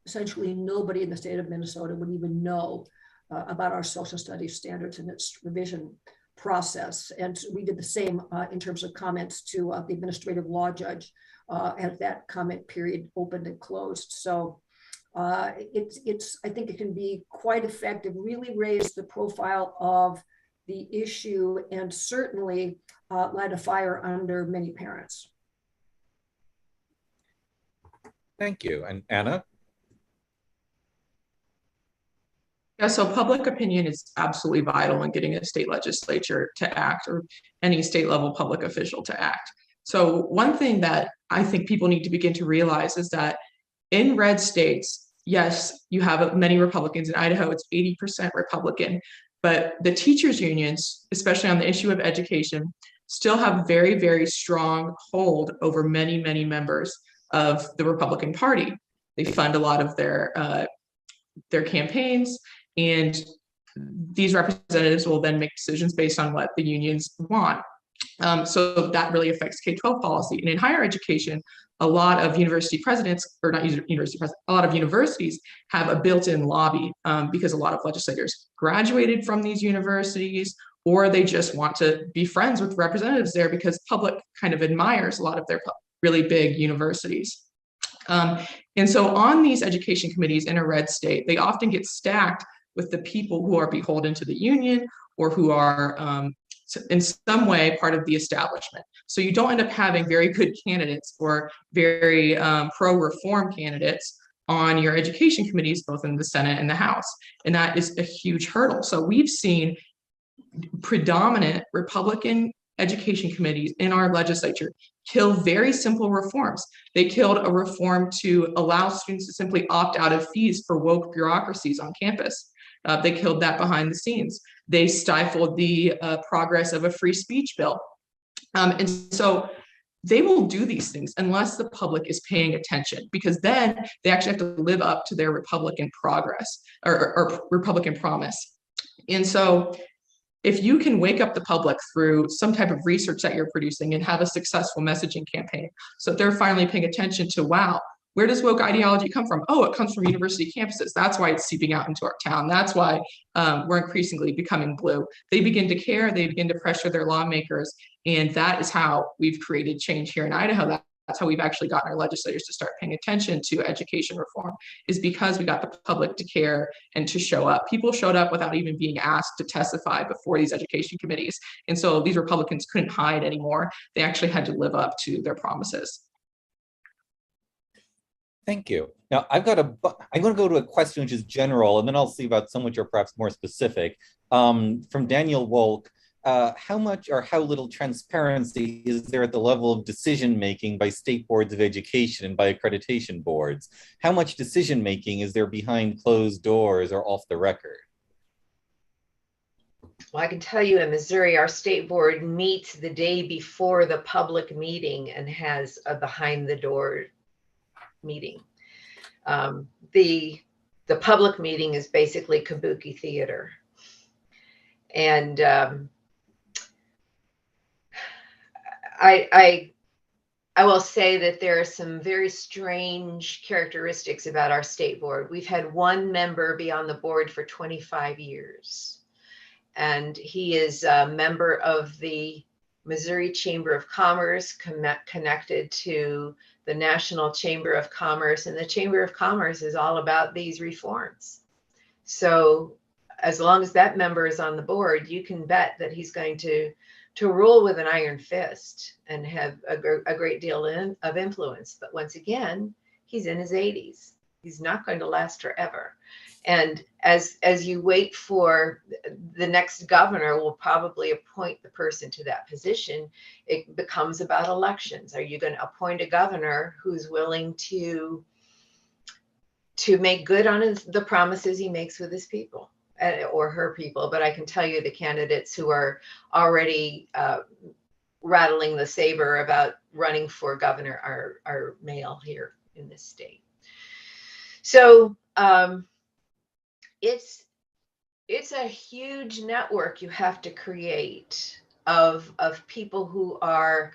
[SPEAKER 3] essentially nobody in the state of Minnesota would even know about our social studies standards and its revision process. And we did the same in terms of comments to the administrative law judge as that comment period opened and closed. So I think it can be quite effective, really raise the profile of the issue, and certainly light a fire under many parents.
[SPEAKER 1] Thank you. And Anna?
[SPEAKER 4] Yeah, so public opinion is absolutely vital in getting a state legislature to act, or any state level public official to act. So one thing that I think people need to begin to realize is that in red states, yes, you have many Republicans. In Idaho, it's 80% Republican, but the teachers' unions, especially on the issue of education, still have very, very strong hold over many, many members of the Republican Party. They fund a lot of their campaigns, and these representatives will then make decisions based on what the unions want. So that really affects K-12 policy. And in higher education, a lot of university presidents, or not university presidents, a lot of universities have a built-in lobby because a lot of legislators graduated from these universities, or they just want to be friends with representatives there because public kind of admires a lot of their really big universities. And so on these education committees in a red state, they often get stacked with the people who are beholden to the union or who are in some way part of the establishment. So you don't end up having very good candidates or very pro-reform candidates on your education committees, both in the Senate and the House. And that is a huge hurdle. So we've seen predominant Republican education committees in our legislature kill very simple reforms. They killed a reform to allow students to simply opt out of fees for woke bureaucracies on campus. They killed that behind the scenes. They stifled the progress of a free speech bill. And so they will do these things unless the public is paying attention, because then they actually have to live up to their Republican progress or Republican promise. And so if you can wake up the public through some type of research that you're producing and have a successful messaging campaign, so they're finally paying attention to, wow, where does woke ideology come from? Oh, it comes from university campuses. That's why it's seeping out into our town. That's why we're increasingly becoming blue. They begin to care. They begin to pressure their lawmakers. And that is how we've created change here in Idaho. That's how we've actually gotten our legislators to start paying attention to education reform, is because we got the public to care and to show up. People showed up without even being asked to testify before these education committees. And so these Republicans couldn't hide anymore. They actually had to live up to their promises.
[SPEAKER 1] Thank you. Now I'm going to go to a question which is general, and then I'll see about some which are perhaps more specific. From Daniel Wolk, how much or how little transparency is there at the level of decision-making by state boards of education and by accreditation boards? How much decision-making is there behind closed doors or off the record?
[SPEAKER 2] Well, I can tell you in Missouri, our state board meets the day before the public meeting and has a behind-the-door meeting. The public meeting is basically kabuki theater. And I will say that there are some very strange characteristics about our state board. We've had one member be on the board for 25 years, and he is a member of the Missouri Chamber of Commerce, connected to the National Chamber of Commerce, and the Chamber of Commerce is all about these reforms. So as long as that member is on the board, you can bet that he's going to rule with an iron fist and have a great deal of influence. But once again, he's in his 80s. He's not going to last forever. And as you wait for the next governor, will probably appoint the person to that position, it becomes about elections. Are you going to appoint a governor who's willing to make good on the promises he makes with his people or her people? But I can tell you the candidates who are already rattling the saber about running for governor are male here in this state. So it's a huge network you have to create of people who are,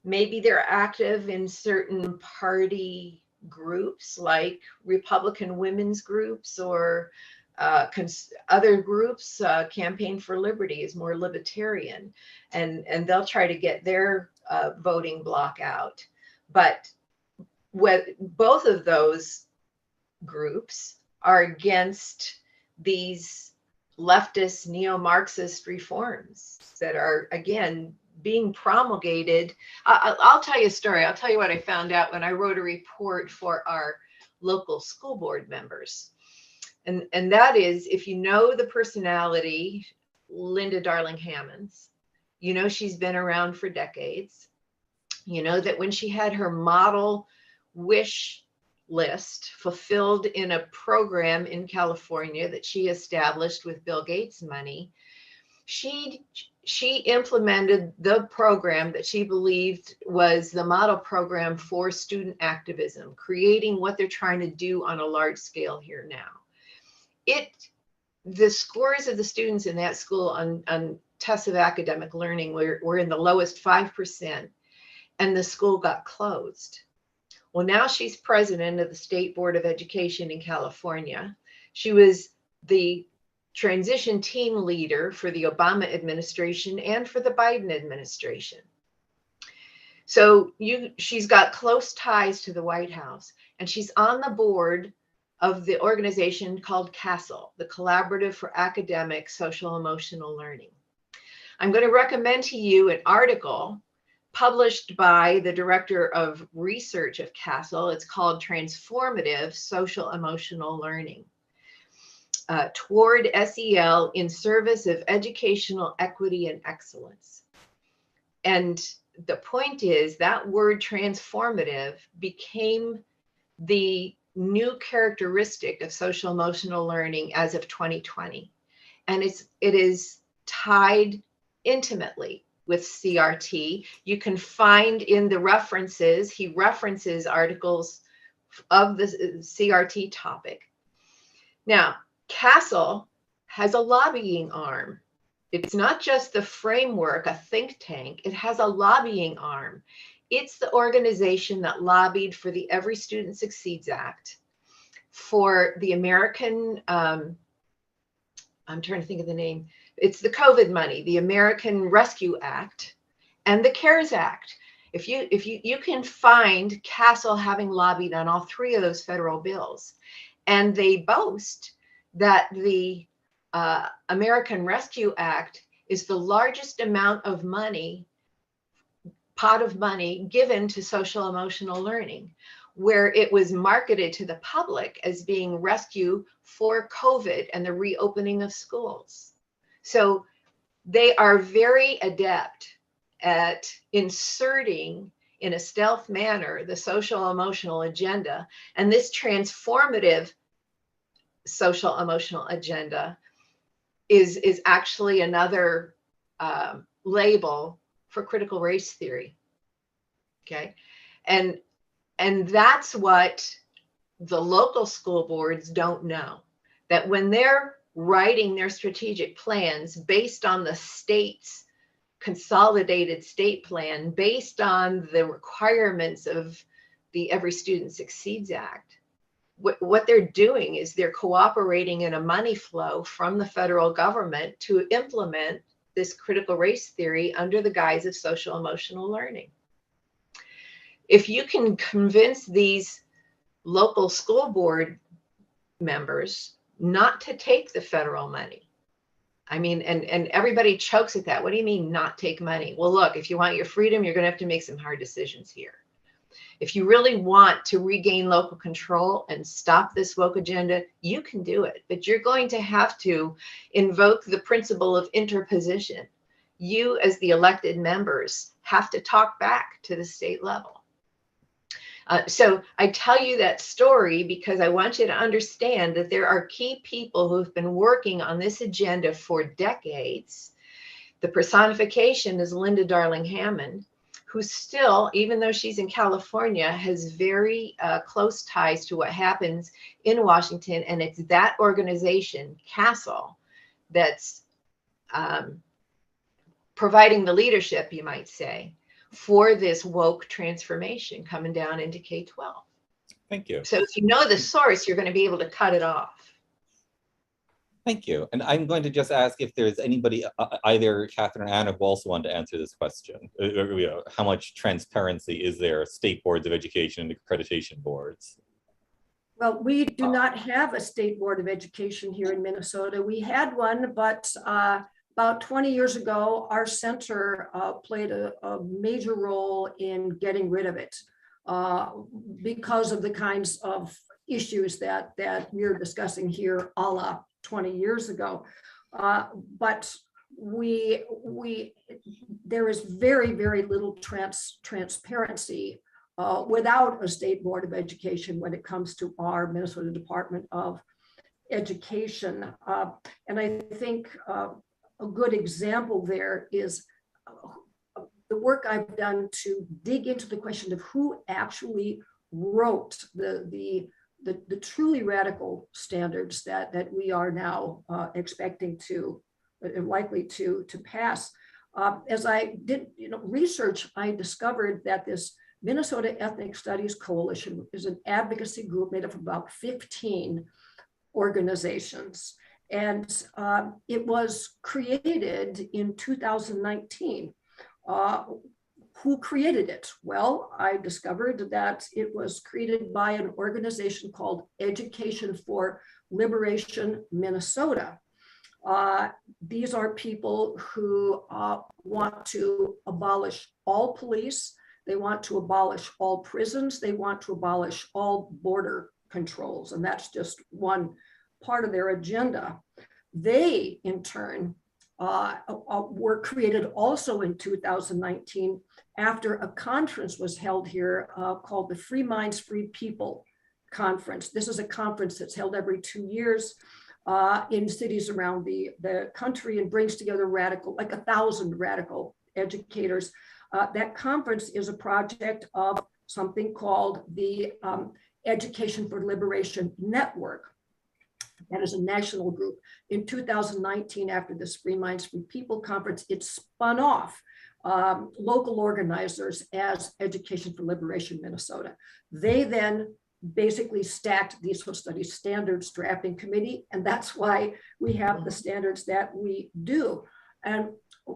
[SPEAKER 2] maybe they're active in certain party groups like Republican women's groups or other groups. Campaign for Liberty is more libertarian, and they'll try to get their voting bloc out. But both of those groups are against these leftist neo-Marxist reforms that are, again, being promulgated. I'll tell you a story. I'll tell you what I found out when I wrote a report for our local school board members. And that is, if you know the personality, Linda Darling Hammonds, you know she's been around for decades. You know that when she had her model wish list fulfilled in a program in California that she established with Bill Gates money, she implemented the program that she believed was the model program for student activism, creating what they're trying to do on a large scale here now. The scores of the students in that school on tests of academic learning were in the lowest 5%, and the school got closed. Well, now she's president of the State Board of Education in California. She was the transition team leader for the Obama administration and for the Biden administration. So she's got close ties to the White House, and she's on the board of the organization called CASEL, the Collaborative for Academic Social Emotional Learning. I'm going to recommend to you an article published by the director of research of CASEL. It's called Transformative Social Emotional Learning, Toward SEL in Service of Educational Equity and Excellence. And the point is that word transformative became the new characteristic of social emotional learning as of 2020. And it is tied intimately with CRT. You can find in the references, he references articles of the CRT topic. Now, CASEL has a lobbying arm. It's not just the framework, a think tank, it has a lobbying arm. It's the organization that lobbied for the Every Student Succeeds Act, for the American, I'm trying to think of the name, it's the COVID money, the American Rescue Act, and the CARES Act. If you can find CASEL having lobbied on all three of those federal bills, and they boast that the American Rescue Act is the largest amount of money, pot of money given to social emotional learning, where it was marketed to the public as being rescue for COVID and the reopening of schools. So they are very adept at inserting in a stealth manner the social emotional agenda, and this transformative social emotional agenda is actually another label for critical race theory. Okay, and that's what the local school boards don't know, that when they're writing their strategic plans based on the state's consolidated state plan, based on the requirements of the Every Student Succeeds Act, what they're doing is they're cooperating in a money flow from the federal government to implement this critical race theory under the guise of social emotional learning. If you can convince these local school board members not to take the federal money, I mean, and everybody chokes at that. What do you mean not take money? Well, look, if you want your freedom, you're going to have to make some hard decisions here. If you really want to regain local control and stop this woke agenda, you can do it, but you're going to have to invoke the principle of interposition. You, as the elected members, have to talk back to the state level. So I tell you that story because I want you to understand that there are key people who've been working on this agenda for decades. The personification is Linda Darling Hammond, who still, even though she's in California, has very close ties to what happens in Washington. And it's that organization, CASEL, that's providing the leadership, you might say, for this woke transformation coming down into K-12.
[SPEAKER 1] Thank you.
[SPEAKER 2] So if you know the source, you're going to be able to cut it off.
[SPEAKER 1] Thank you. And I'm going to just ask if there's anybody, either Katherine or Anna, who also want to answer this question. How much transparency is there, state boards of education and accreditation boards?
[SPEAKER 3] Well, we do not have a state board of education here in Minnesota. We had one, but about 20 years ago, our center played a major role in getting rid of it because of the kinds of issues that we're discussing here a la 20 years ago. But there is very, very little transparency without a state board of education when it comes to our Minnesota Department of Education. And I think a good example there is the work I've done to dig into the question of who actually wrote the truly radical standards that we are now expecting to likely to pass. As I did research, I discovered that this Minnesota Ethnic Studies Coalition is an advocacy group made up of about 15 organizations. And it was created in 2019. Who created it? Well, I discovered that it was created by an organization called Education for Liberation Minnesota. These are people who want to abolish all police. They want to abolish all prisons. They want to abolish all border controls. And that's just one part of their agenda. They, in turn, were created also in 2019 after a conference was held here called the Free Minds, Free People Conference. This is a conference that's held every 2 years in cities around the country and brings together like 1,000 radical educators. That conference is a project of something called the Education for Liberation Network. That is a national group. In 2019, after this Free Minds, Free People conference, it spun off local organizers as Education for Liberation Minnesota. They then basically stacked the social studies standards drafting committee, and that's why we have the standards that we do. And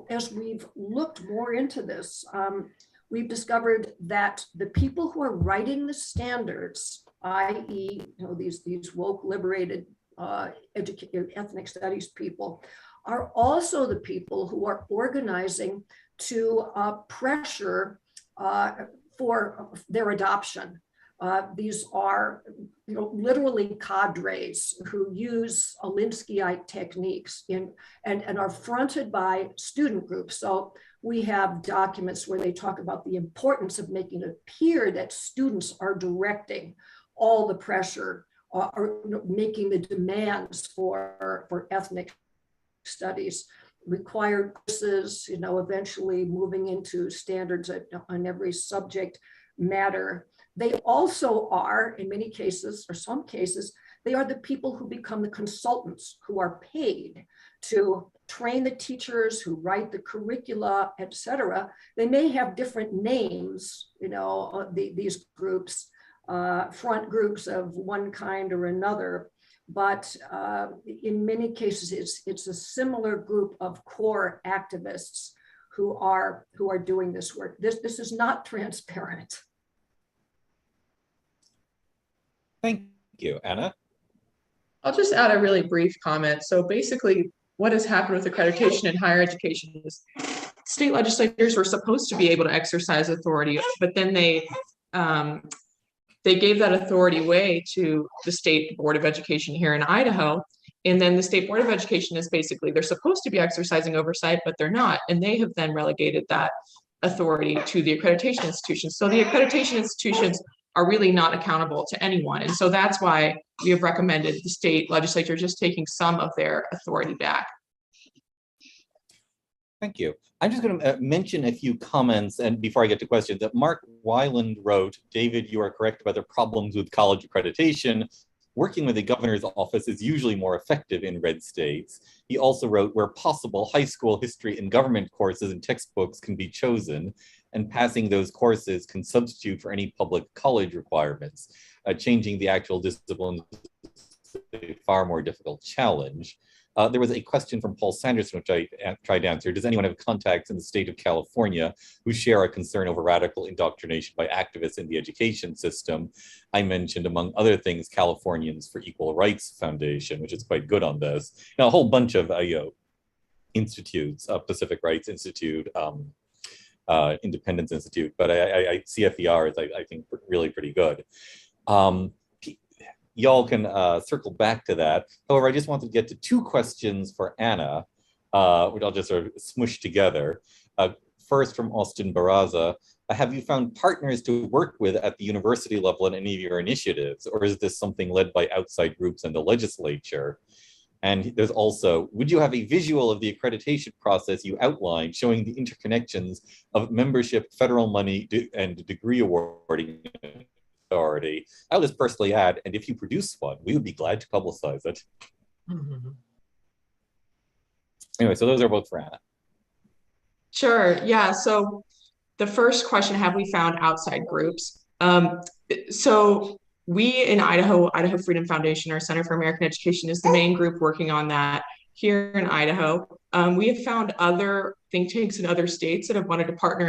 [SPEAKER 3] as we've looked more into this, we've discovered that the people who are writing the standards, i.e., these woke, liberated, ethnic studies people, are also the people who are organizing to pressure for their adoption. These are literally cadres who use Alinskyite techniques and are fronted by student groups. So we have documents where they talk about the importance of making it appear that students are directing all the pressure or making the demands for ethnic studies, required courses, eventually moving into standards on every subject matter. They also are, in many cases, or some cases, they are the people who become the consultants who are paid to train the teachers, who write the curricula, et cetera. They may have different names, these groups, front groups of one kind or another, but in many cases, it's a similar group of core activists who are doing this work. This is not transparent.
[SPEAKER 1] Thank you, Anna.
[SPEAKER 4] I'll just add a really brief comment. So basically, what has happened with accreditation in higher education is state legislators were supposed to be able to exercise authority, but then they gave that authority away to the State Board of Education here in Idaho. And then the State Board of Education is basically, they're supposed to be exercising oversight, but they're not. And they have then relegated that authority to the accreditation institutions. So the accreditation institutions are really not accountable to anyone. And so that's why we have recommended the state legislature just taking some of their authority back.
[SPEAKER 1] Thank you. I'm just going to mention a few comments, and before I get to questions, that Mark Weiland wrote, David, you are correct about the problems with college accreditation. Working with the governor's office is usually more effective in red states. He also wrote, where possible, high school history and government courses and textbooks can be chosen, and passing those courses can substitute for any public college requirements. Changing the actual discipline is a far more difficult challenge. There was a question from Paul Sanderson, which I tried to answer. Does anyone have contacts in the state of California who share a concern over radical indoctrination by activists in the education system? I mentioned, among other things, Californians for Equal Rights Foundation, which is quite good on this. Now, a whole bunch of institutes, Pacific Rights Institute, Independence Institute, but CFER is, I think, really pretty good. Y'all can circle back to that. However, I just wanted to get to two questions for Anna, which I'll just sort of smush together. First, from Austin Barraza, have you found partners to work with at the university level in any of your initiatives, or is this something led by outside groups and the legislature? And there's also, would you have a visual of the accreditation process you outlined showing the interconnections of membership, federal money, and degree awarding authority? I'll just personally add, and if you produce one, we would be glad to publicize it. Anyway, so those are both for Anna.
[SPEAKER 4] Sure. Yeah. So the first question, have we found outside groups? So we in Idaho Freedom Foundation, our Center for American Education is the main group working on that here in Idaho. We have found other think tanks in other states that have wanted to partner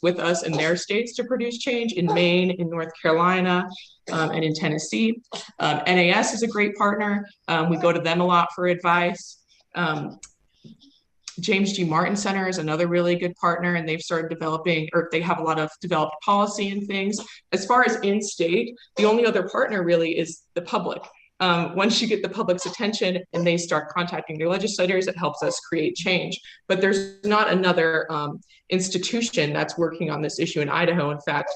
[SPEAKER 4] with us in their states to produce change, in Maine, in North Carolina, and in Tennessee. NAS is a great partner. We go to them a lot for advice. James G. Martin Center is another really good partner, and they've started developing, or they have a lot of developed policy and things. As far as in-state, the only other partner really is the public. Once you get the public's attention and they start contacting their legislators, it helps us create change. But there's not another institution that's working on this issue in Idaho. In fact,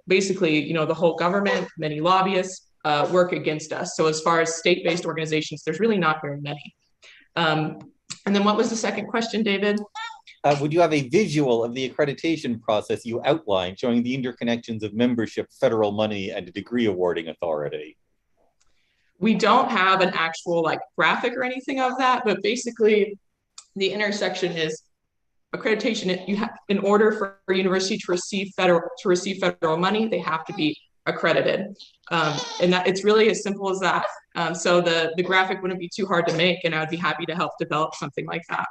[SPEAKER 4] basically, the whole government, many lobbyists work against us. So as far as state-based organizations, there's really not very many. And then what was the second question, David?
[SPEAKER 1] Would you have a visual of the accreditation process you outlined, showing the interconnections of membership, federal money, and a degree awarding authority?
[SPEAKER 4] We don't have an actual graphic or anything of that, but basically the intersection is accreditation. You have, in order for a university to receive federal money, they have to be accredited. And that it's really as simple as that. So the graphic wouldn't be too hard to make, and I would be happy to help develop something like that.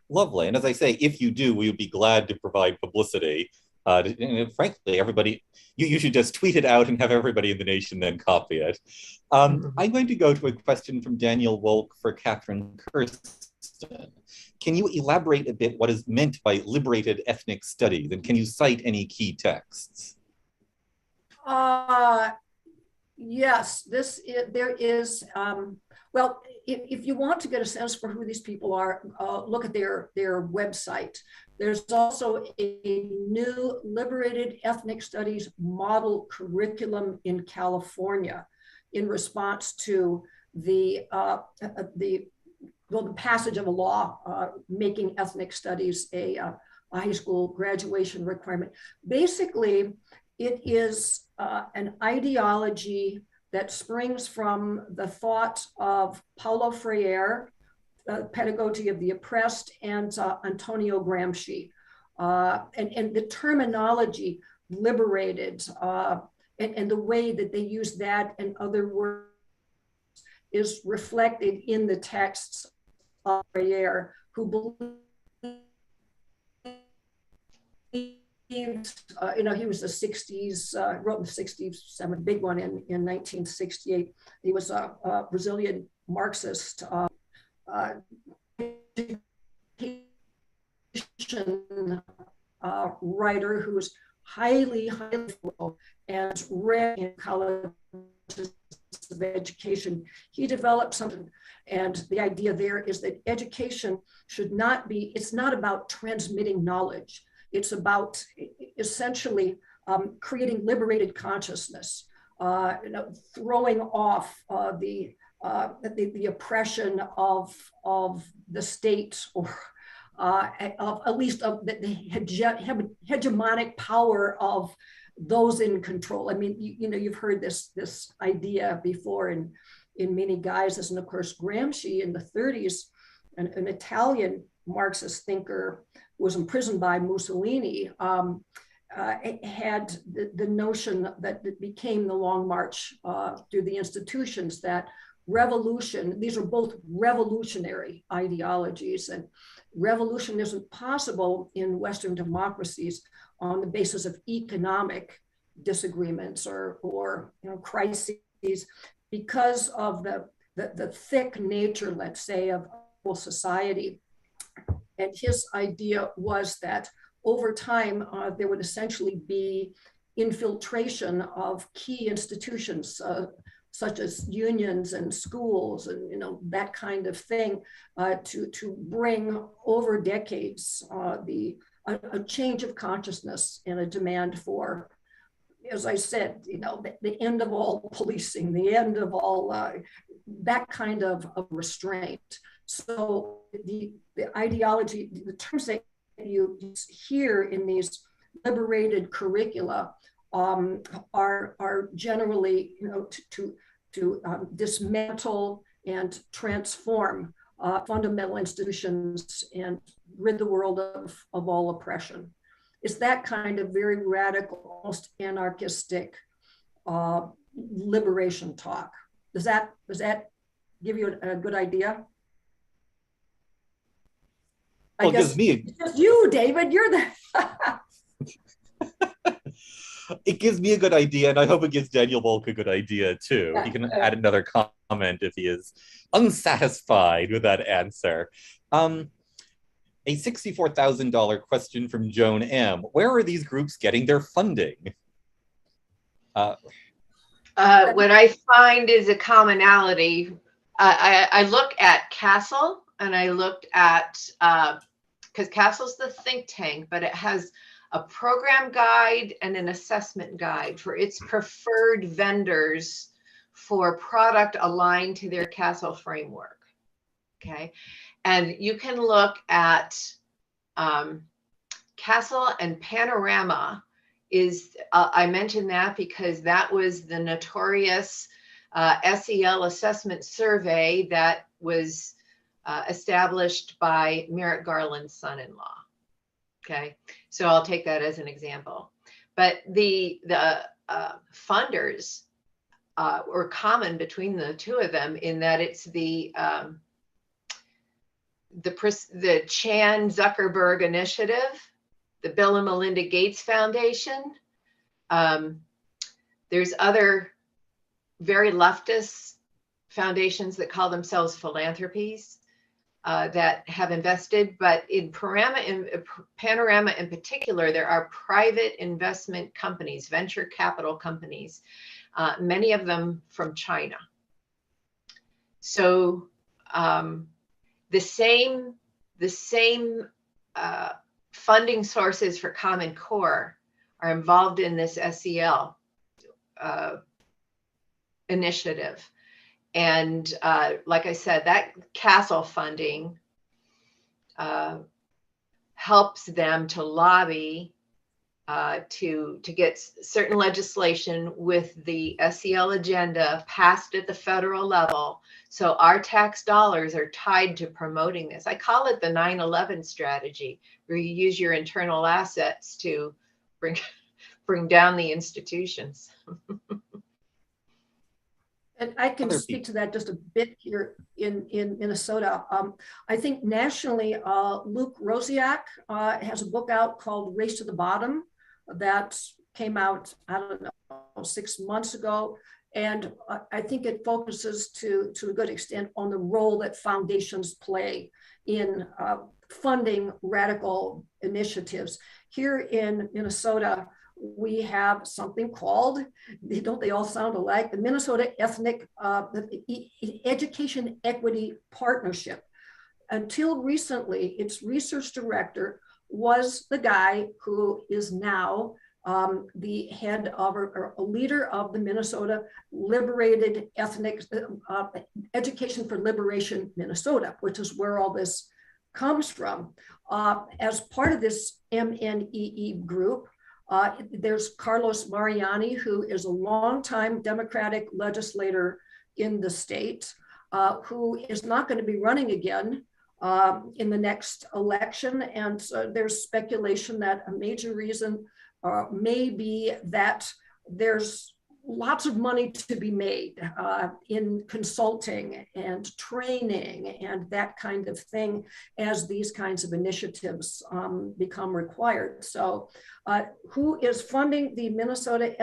[SPEAKER 1] Lovely. And as I say, if you do, we would be glad to provide publicity. And frankly, everybody, you should just tweet it out and have everybody in the nation then copy it. I'm going to go to a question from Daniel Wolk for Katherine Kersten. Can you elaborate a bit what is meant by liberated ethnic studies, and can you cite any key texts?
[SPEAKER 3] Yes, there is, well, if you want to get a sense for who these people are, look at their website. There's also a new liberated ethnic studies model curriculum in California in response to the passage of a law making ethnic studies a high school graduation requirement. Basically, it is an ideology that springs from the thought of Paulo Freire, Pedagogy of the Oppressed, and Antonio Gramsci. And the terminology liberated and the way that they use that and other words is reflected in the texts of Freire, who believed he was the 60s, wrote in the 60s, a big one in 1968. He was a Brazilian Marxist writer who was highly and read in colleges of education. He developed something, and the idea there is that education should not be, it's not about transmitting knowledge. It's about essentially creating liberated consciousness, throwing off the oppression of the state, or at least of the hegemonic power of those in control. I mean, you've heard this idea before in many guises, and of course Gramsci in the 30s, an Italian Marxist thinker who was imprisoned by Mussolini, had the notion that it became the Long March through the institutions, that revolution, these are both revolutionary ideologies, and revolution isn't possible in Western democracies on the basis of economic disagreements or crises, because of the thick nature, let's say, of society. And his idea was that over time, there would essentially be infiltration of key institutions, such as unions and schools and that kind of thing, to bring over decades a change of consciousness and a demand for, as I said, the end of all policing, the end of all that kind of restraint. So the ideology, the terms that you hear in these liberated curricula are generally, to dismantle and transform fundamental institutions and rid the world of all oppression. It's that kind of very radical, almost anarchistic liberation talk. Does that give you a good idea?
[SPEAKER 1] Well, it gives me
[SPEAKER 3] just you, David. You're the.
[SPEAKER 1] It gives me a good idea, and I hope it gives Daniel Volk a good idea too.
[SPEAKER 3] Yeah.
[SPEAKER 1] He can add another comment if he is unsatisfied with that answer. A $64,000 question from Joan M. Where are these groups getting their funding?
[SPEAKER 2] What I find is a commonality. I look at CASEL, and I looked at, because CASEL's the think tank, but it has a program guide and an assessment guide for its preferred vendors for product aligned to their CASEL framework. Okay. And you can look at CASEL and Panorama is, I mentioned that because that was the notorious SEL assessment survey that was established by Merrick Garland's son-in-law. Okay, so I'll take that as an example. But the funders were common between the two of them in that it's the Chan Zuckerberg Initiative, the Bill and Melinda Gates Foundation. There's other very leftist foundations that call themselves philanthropies that have invested, but in Panorama in particular, there are private investment companies, venture capital companies, many of them from China. So the same funding sources for Common Core are involved in this SEL initiative. And like I said, that CASEL funding helps them to lobby to get certain legislation with the SEL agenda passed at the federal level. So our tax dollars are tied to promoting this. I call it the 9/11 strategy, where you use your internal assets to bring down the institutions.
[SPEAKER 3] And I can speak to that just a bit here in Minnesota. I think nationally, Luke Rosiak has a book out called Race to the Bottom that came out, I don't know, 6 months ago. And I think it focuses to a good extent on the role that foundations play in funding radical initiatives. Here in Minnesota, we have something called, don't they all sound alike, the Minnesota Education Equity Partnership. Until recently, its research director was the guy who is now the head of or a leader of the Minnesota Liberated Education for Liberation Minnesota, which is where all this comes from. As part of this MNEE group, there's Carlos Mariani, who is a longtime Democratic legislator in the state, who is not going to be running again in the next election. And there's speculation that a major reason may be that there's lots of money to be made in consulting and training and that kind of thing as these kinds of initiatives become required. So who is funding the Minnesota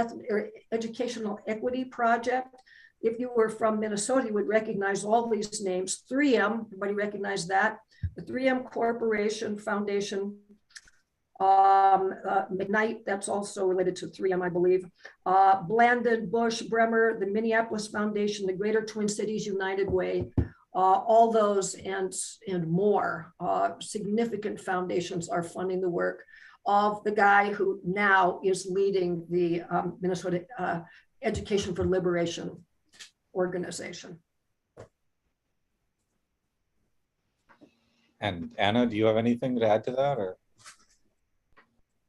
[SPEAKER 3] Educational Equity Project? If you were from Minnesota, you would recognize all these names. 3M, everybody recognize that? The 3M Corporation Foundation, McKnight, that's also related to 3M, I believe. Blandon, Bush, Bremer, the Minneapolis Foundation, the Greater Twin Cities United Way, all those and more significant foundations are funding the work of the guy who now is leading the Minnesota Education for Liberation organization.
[SPEAKER 1] And Anna, do you have anything to add to that, or?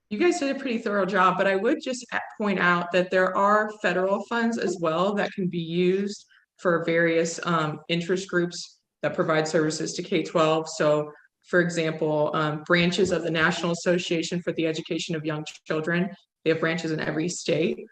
[SPEAKER 4] You guys did a pretty thorough job, but I would just point out that there are federal funds as well that can be used for various interest groups that provide services to K-12. So, for example, branches of the National Association for the Education of Young Children, they have branches in every state.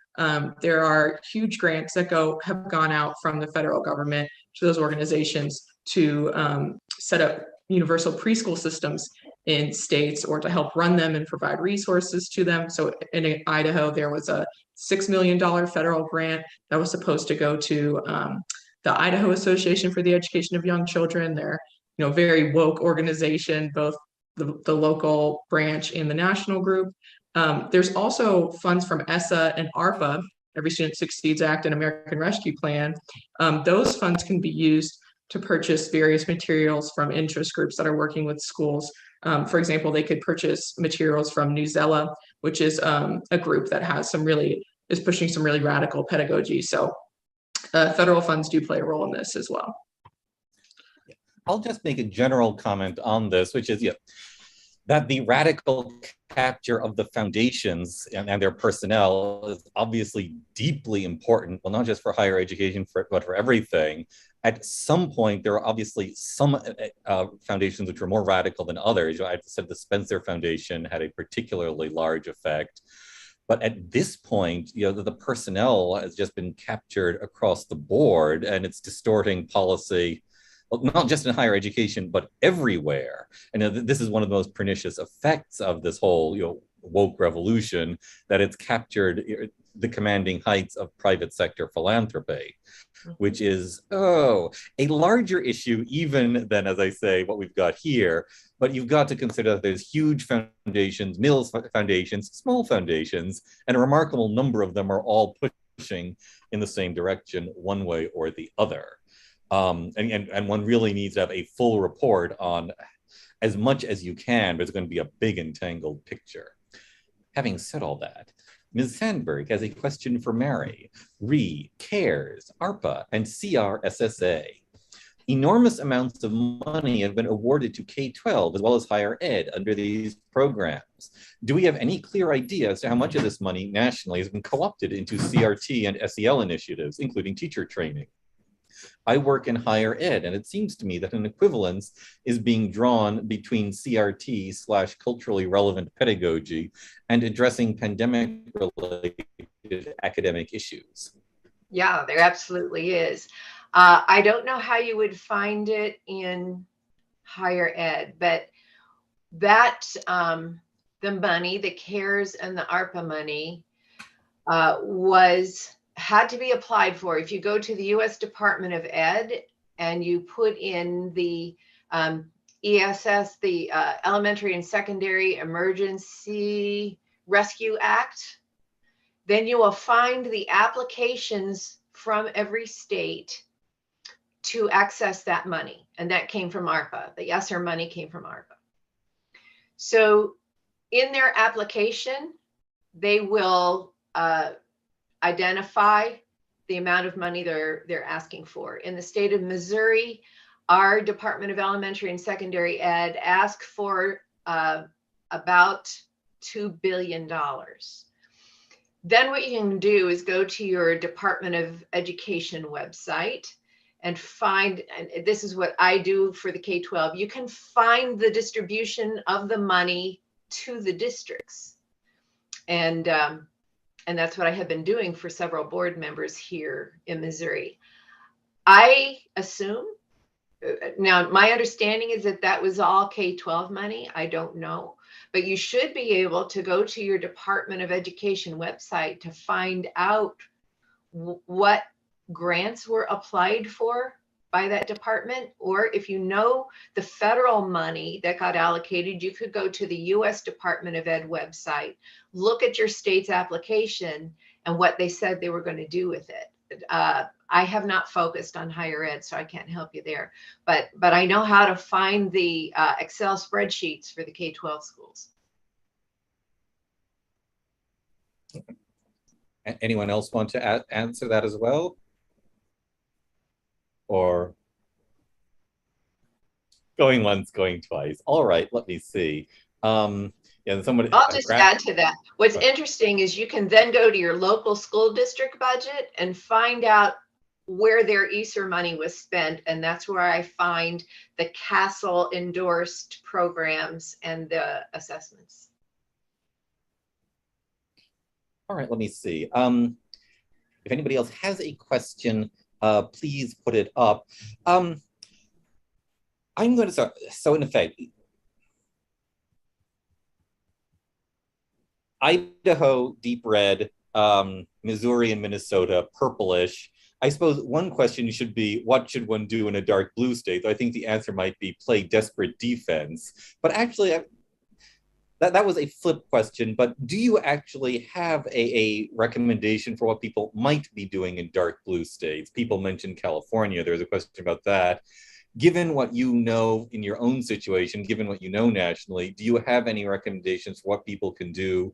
[SPEAKER 4] There are huge grants that have gone out from the federal government to those organizations to set up universal preschool systems in states, or to help run them and provide resources to them. So in Idaho, there was a $6 million federal grant that was supposed to go to the Idaho Association for the Education of Young Children. They're, very woke organization, both the local branch and the national group. There's also funds from ESSA and ARPA, Every Student Succeeds Act and American Rescue Plan. Those funds can be used to purchase various materials from interest groups that are working with schools. For example, they could purchase materials from Newsella, which is a group that has is pushing some really radical pedagogy. So federal funds do play a role in this as well.
[SPEAKER 1] I'll just make a general comment on this, which is that the radical capture of the foundations and their personnel is obviously deeply important, well, not just for higher education, but for everything. At some point, there are obviously some foundations which were more radical than others. I said the Spencer Foundation had a particularly large effect. But at this point, the personnel has just been captured across the board, and it's distorting policy, not just in higher education, but everywhere. And this is one of the most pernicious effects of this whole woke revolution, that it's captured the commanding heights of private sector philanthropy, which is, a larger issue even than, as I say, what we've got here. But you've got to consider that there's huge foundations, middle foundations, small foundations, and a remarkable number of them are all pushing in the same direction, one way or the other. And one really needs to have a full report on as much as you can, but it's going to be a big entangled picture. Having said all that, Ms. Sandberg has a question for Mary. CARES, ARPA, and CRSSA. Enormous amounts of money have been awarded to K-12 as well as higher ed under these programs. Do we have any clear idea as to how much of this money nationally has been co-opted into CRT and SEL initiatives, including teacher training? I work in higher ed, and it seems to me that an equivalence is being drawn between CRT/culturally relevant pedagogy and addressing pandemic-related academic issues.
[SPEAKER 2] Yeah, there absolutely is. I don't know how you would find it in higher ed, but that the money, the CARES and the ARPA money, had to be applied for. If you go to the U.S. Department of Ed and you put in the ESS, the Elementary and Secondary Emergency Rescue Act, then you will find the applications from every state to access that money. And that came from ARPA. The ESSER money came from ARPA. So in their application, they will identify the amount of money they're asking for. In the state of Missouri, our Department of Elementary and Secondary Ed asked for about $2 billion. Then what you can do is go to your Department of Education website and find, and this is what I do for the K-12, you can find the distribution of the money to the districts. And that's what I have been doing for several board members here in Missouri. I assume, now my understanding is that was all K-12 money. I don't know, but you should be able to go to your Department of Education website to find out what grants were applied for by that department. Or if you know the federal money that got allocated, you could go to the U.S. Department of Ed website, look at your state's application and what they said they were going to do with it. I have not focused on higher ed, so I can't help you there. But I know how to find the Excel spreadsheets for the K-12 schools.
[SPEAKER 1] Anyone else want to answer that as well? Or going once, going twice. All right, let me see. Somebody.
[SPEAKER 2] I'll just add to that. What's interesting is you can then go to your local school district budget and find out where their ESSER money was spent. And that's where I find the Castle endorsed programs and the assessments.
[SPEAKER 1] All right, let me see. If anybody else has a question, please put it up. I'm going to start. So in effect, Idaho, deep red, Missouri and Minnesota, purplish. I suppose one question should be, what should one do in a dark blue state? I think the answer might be play desperate defense. But actually, that was a flip question, but do you actually have a recommendation for what people might be doing in dark blue states? People mentioned California. There's a question about that. Given what you know in your own situation, given what you know nationally, do you have any recommendations for what people can do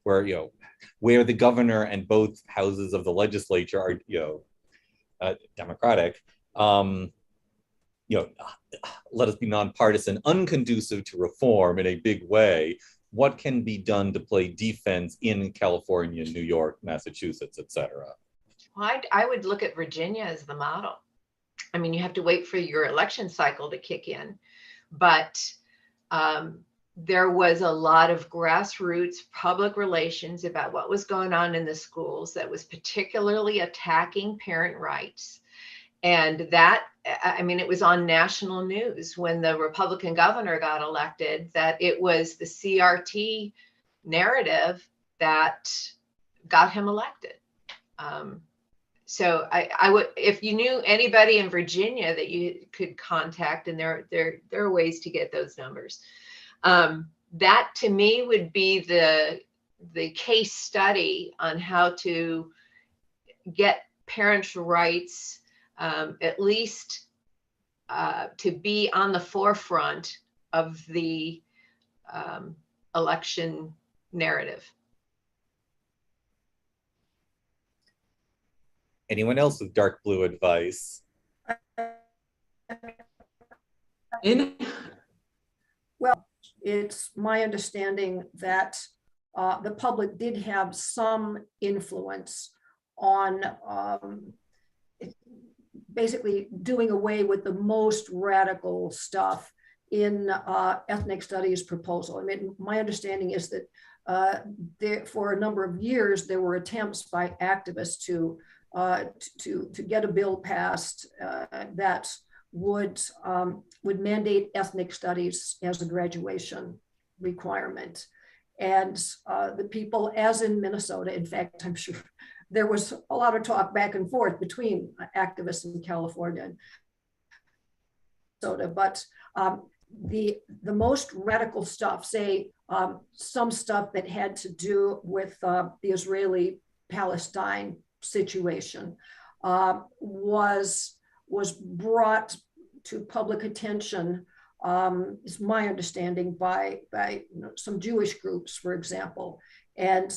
[SPEAKER 1] where, where the governor and both houses of the legislature are, Democratic, let us be nonpartisan, unconducive to reform in a big way? What can be done to play defense in California, New York, Massachusetts, et cetera?
[SPEAKER 2] Well, I would look at Virginia as the model. I mean, you have to wait for your election cycle to kick in, but there was a lot of grassroots public relations about what was going on in the schools that was particularly attacking parent rights. And that, I mean, it was on national news when the Republican governor got elected, that it was the CRT narrative that got him elected. So I would, if you knew anybody in Virginia that you could contact, and there are ways to get those numbers, that to me would be the case study on how to get parents' rights at least to be on the forefront of the election narrative.
[SPEAKER 1] Anyone else with dark blue advice?
[SPEAKER 3] Well, it's my understanding that the public did have some influence on basically doing away with the most radical stuff in ethnic studies proposal. I mean, my understanding is that for a number of years, there were attempts by activists to get a bill passed that would mandate ethnic studies as a graduation requirement. And the people, as in Minnesota, in fact, I'm sure there was a lot of talk back and forth between activists in California and Minnesota, but the most radical stuff, say some stuff that had to do with the Israeli-Palestine situation, was brought to public attention, is my understanding, by some Jewish groups, for example. And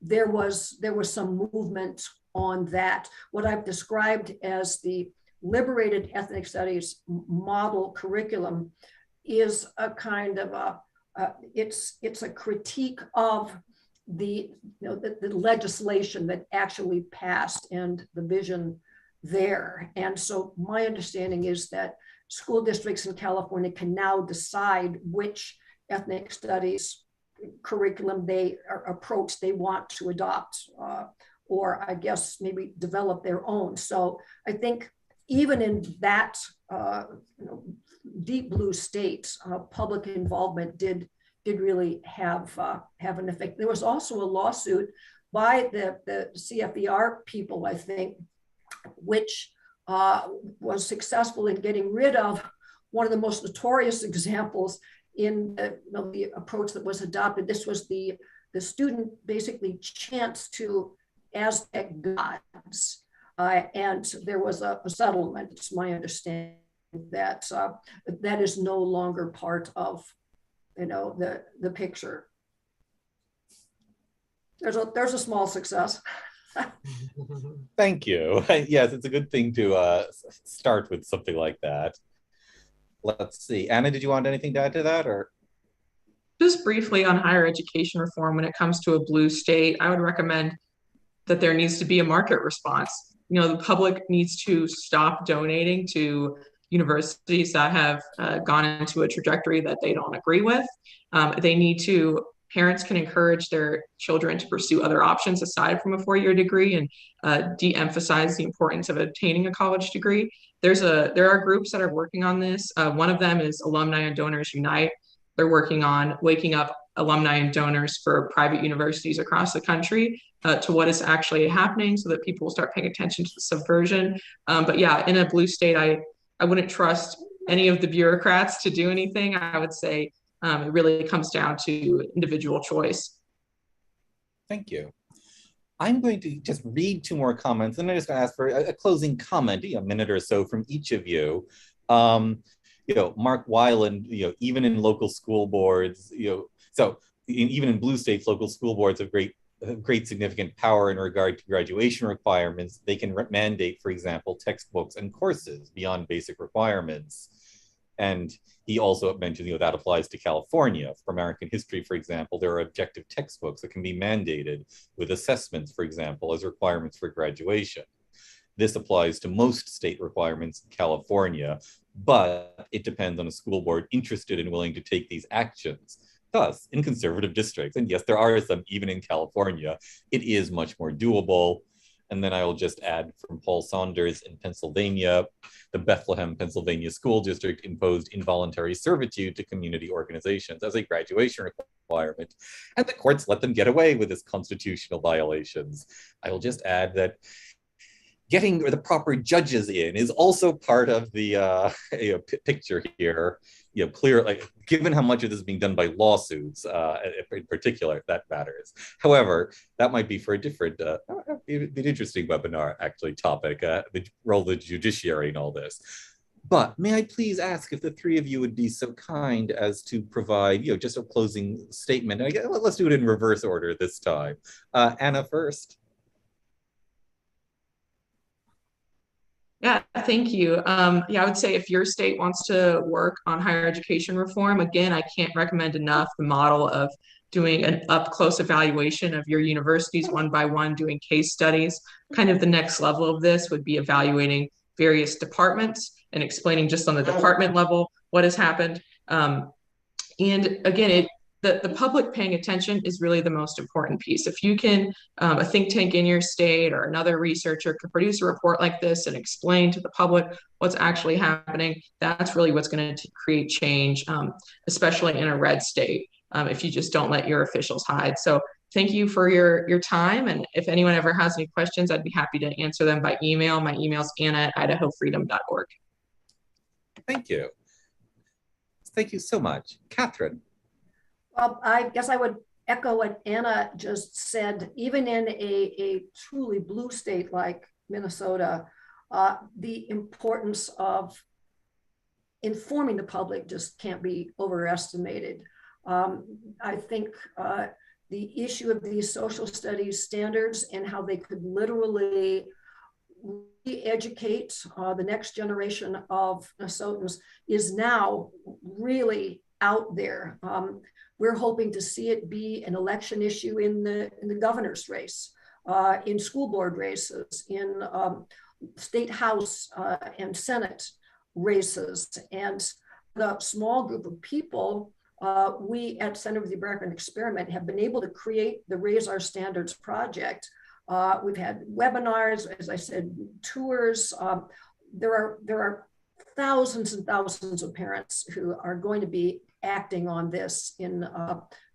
[SPEAKER 3] there was some movement on that. What I've described as the Liberated Ethnic Studies model curriculum is a kind of it's a critique of the legislation that actually passed and the vision there. And so my understanding is that school districts in California can now decide which ethnic studies curriculum approach they want to adopt, or I guess maybe develop their own. So I think even in that deep blue state, public involvement did really have an effect. There was also a lawsuit by the CFER people, I think, which was successful in getting rid of one of the most notorious examples in the approach that was adopted. This was the student basically chants to Aztec gods, and there was a settlement. It's my understanding that that is no longer part of the picture. There's a small success.
[SPEAKER 1] Thank you. Yes, it's a good thing to start with something like that. Let's see. Anna, did you want anything to add to that, or?
[SPEAKER 4] Just briefly on higher education reform, when it comes to a blue state, I would recommend that there needs to be a market response. the public needs to stop donating to universities that have gone into a trajectory that they don't agree with. Parents can encourage their children to pursue other options aside from a four-year degree and de-emphasize the importance of obtaining a college degree. There are groups that are working on this. One of them is Alumni and Donors Unite. They're working on waking up alumni and donors for private universities across the country to what is actually happening so that people will start paying attention to the subversion. But yeah, in a blue state, I wouldn't trust any of the bureaucrats to do anything. I would say it really comes down to individual choice.
[SPEAKER 1] Thank you. I'm going to just read two more comments, and I'm just going to ask for a closing comment, a minute or so from each of you. Mark Weiland, even in local school boards, so even in blue states, local school boards have great significant power in regard to graduation requirements. They can mandate, for example, textbooks and courses beyond basic requirements. And he also mentioned, that applies to California. For American history, for example, there are objective textbooks that can be mandated with assessments, for example, as requirements for graduation. This applies to most state requirements in California, but it depends on a school board interested and willing to take these actions. Thus, in conservative districts, and yes, there are some even in California, it is much more doable. And then I will just add from Paul Saunders in Pennsylvania, the Bethlehem, Pennsylvania School District imposed involuntary servitude to community organizations as a graduation requirement, and the courts let them get away with this constitutional violations. I will just add that getting the proper judges in is also part of the picture here. Clear, given how much of this is being done by lawsuits, in particular, that matters. However, that might be for a different, an interesting webinar, actually, topic, the role of the judiciary in all this. But may I please ask if the three of you would be so kind as to provide, just a closing statement. And let's do it in reverse order this time. Anna first.
[SPEAKER 4] Yeah, thank you. I would say if your state wants to work on higher education reform, again, I can't recommend enough the model of doing an up-close evaluation of your universities one by one, doing case studies. Kind of the next level of this would be evaluating various departments and explaining just on the department level what has happened. And again, the public paying attention is really the most important piece. If you can, a think tank in your state or another researcher can produce a report like this and explain to the public what's actually happening, that's really what's going to create change, especially in a red state, if you just don't let your officials hide. So thank you for your time. And if anyone ever has any questions, I'd be happy to answer them by email. My email is anna@idahofreedom.org.
[SPEAKER 1] Thank you. Thank you so much. Katherine.
[SPEAKER 3] Well, I guess I would echo what Anna just said. Even in a truly blue state like Minnesota, the importance of informing the public just can't be overestimated. I think the issue of these social studies standards and how they could literally re-educate the next generation of Minnesotans is now really out there. We're hoping to see it be an election issue in the governor's race, in school board races, in state house and Senate races. And the small group of people, we at Center for the American Experiment have been able to create the Raise Our Standards project. We've had webinars, as I said, tours. There are thousands and thousands of parents who are going to be acting on this in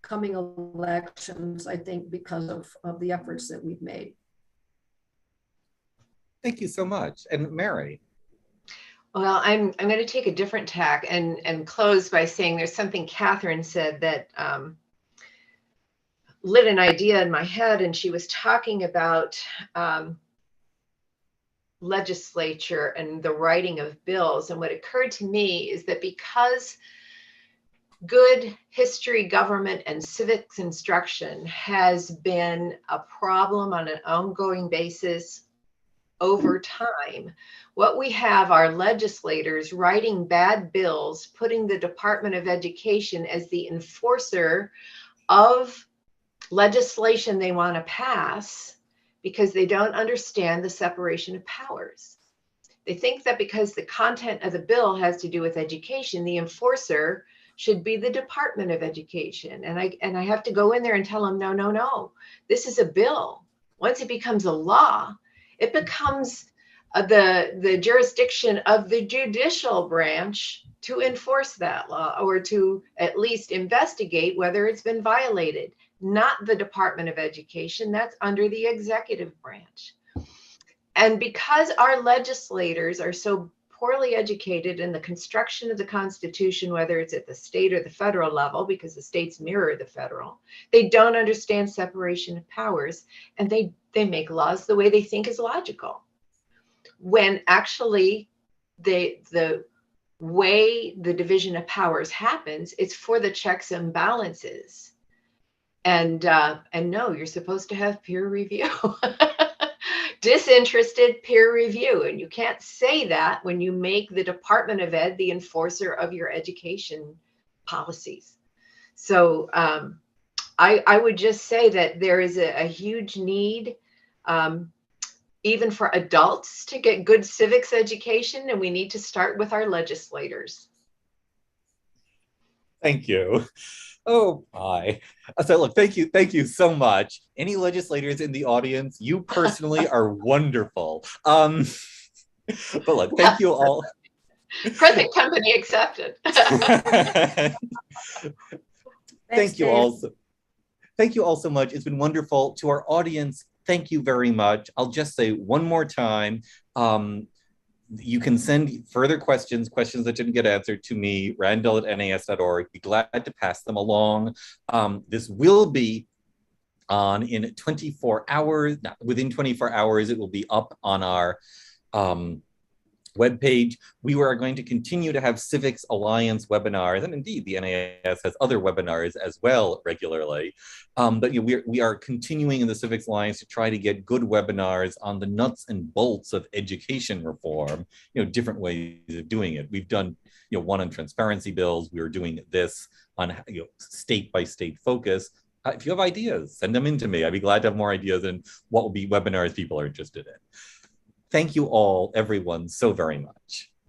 [SPEAKER 3] coming elections, I think, because of the efforts that we've made.
[SPEAKER 1] Thank you so much. And Mary.
[SPEAKER 2] Well, I'm going to take a different tack and close by saying there's something Katherine said that lit an idea in my head, and she was talking about legislature and the writing of bills. And what occurred to me is that because good history, government, and civics instruction has been a problem on an ongoing basis over time, what we have are legislators writing bad bills, putting the Department of Education as the enforcer of legislation they want to pass, because they don't understand the separation of powers. They think that because the content of the bill has to do with education, the enforcer should be the Department of Education. And I have to go in there and tell them, no, no, no, this is a bill. Once it becomes a law, it becomes the jurisdiction of the judicial branch to enforce that law, or to at least investigate whether it's been violated, not the Department of Education. That's under the executive branch. And because our legislators are so poorly educated in the construction of the Constitution, whether it's at the state or the federal level, because the states mirror the federal, they don't understand separation of powers, and they make laws the way they think is logical, when actually the way the division of powers happens, it's for the checks and balances. And no, you're supposed to have peer review. Disinterested peer review. And you can't say that when you make the Department of Ed the enforcer of your education policies. So I would just say that there is a huge need, even for adults, to get good civics education, and we need to start with our legislators.
[SPEAKER 1] Thank you. Oh my. So look, thank you so much. Any legislators in the audience, you personally are wonderful. But look, thank you all.
[SPEAKER 2] Present company accepted.
[SPEAKER 1] Thank you all. Thank you all so much. It's been wonderful. To our audience, thank you very much. I'll just say one more time, you can send further questions that didn't get answered, to me, randall@nas.org. Be glad to pass them along. This will be on in 24 hours. Within 24 hours, it will be up on our webpage. We are going to continue to have Civics Alliance webinars, and indeed the NAS has other webinars as well regularly. But you know, we are continuing in the Civics Alliance to try to get good webinars on the nuts and bolts of education reform, you know, different ways of doing it. We've done, you know, one on transparency bills. We are doing this on, you know, state by state focus. If you have ideas, send them in to me. I'd be glad to have more ideas and what will be webinars people are interested in. Thank you all, everyone, so very much.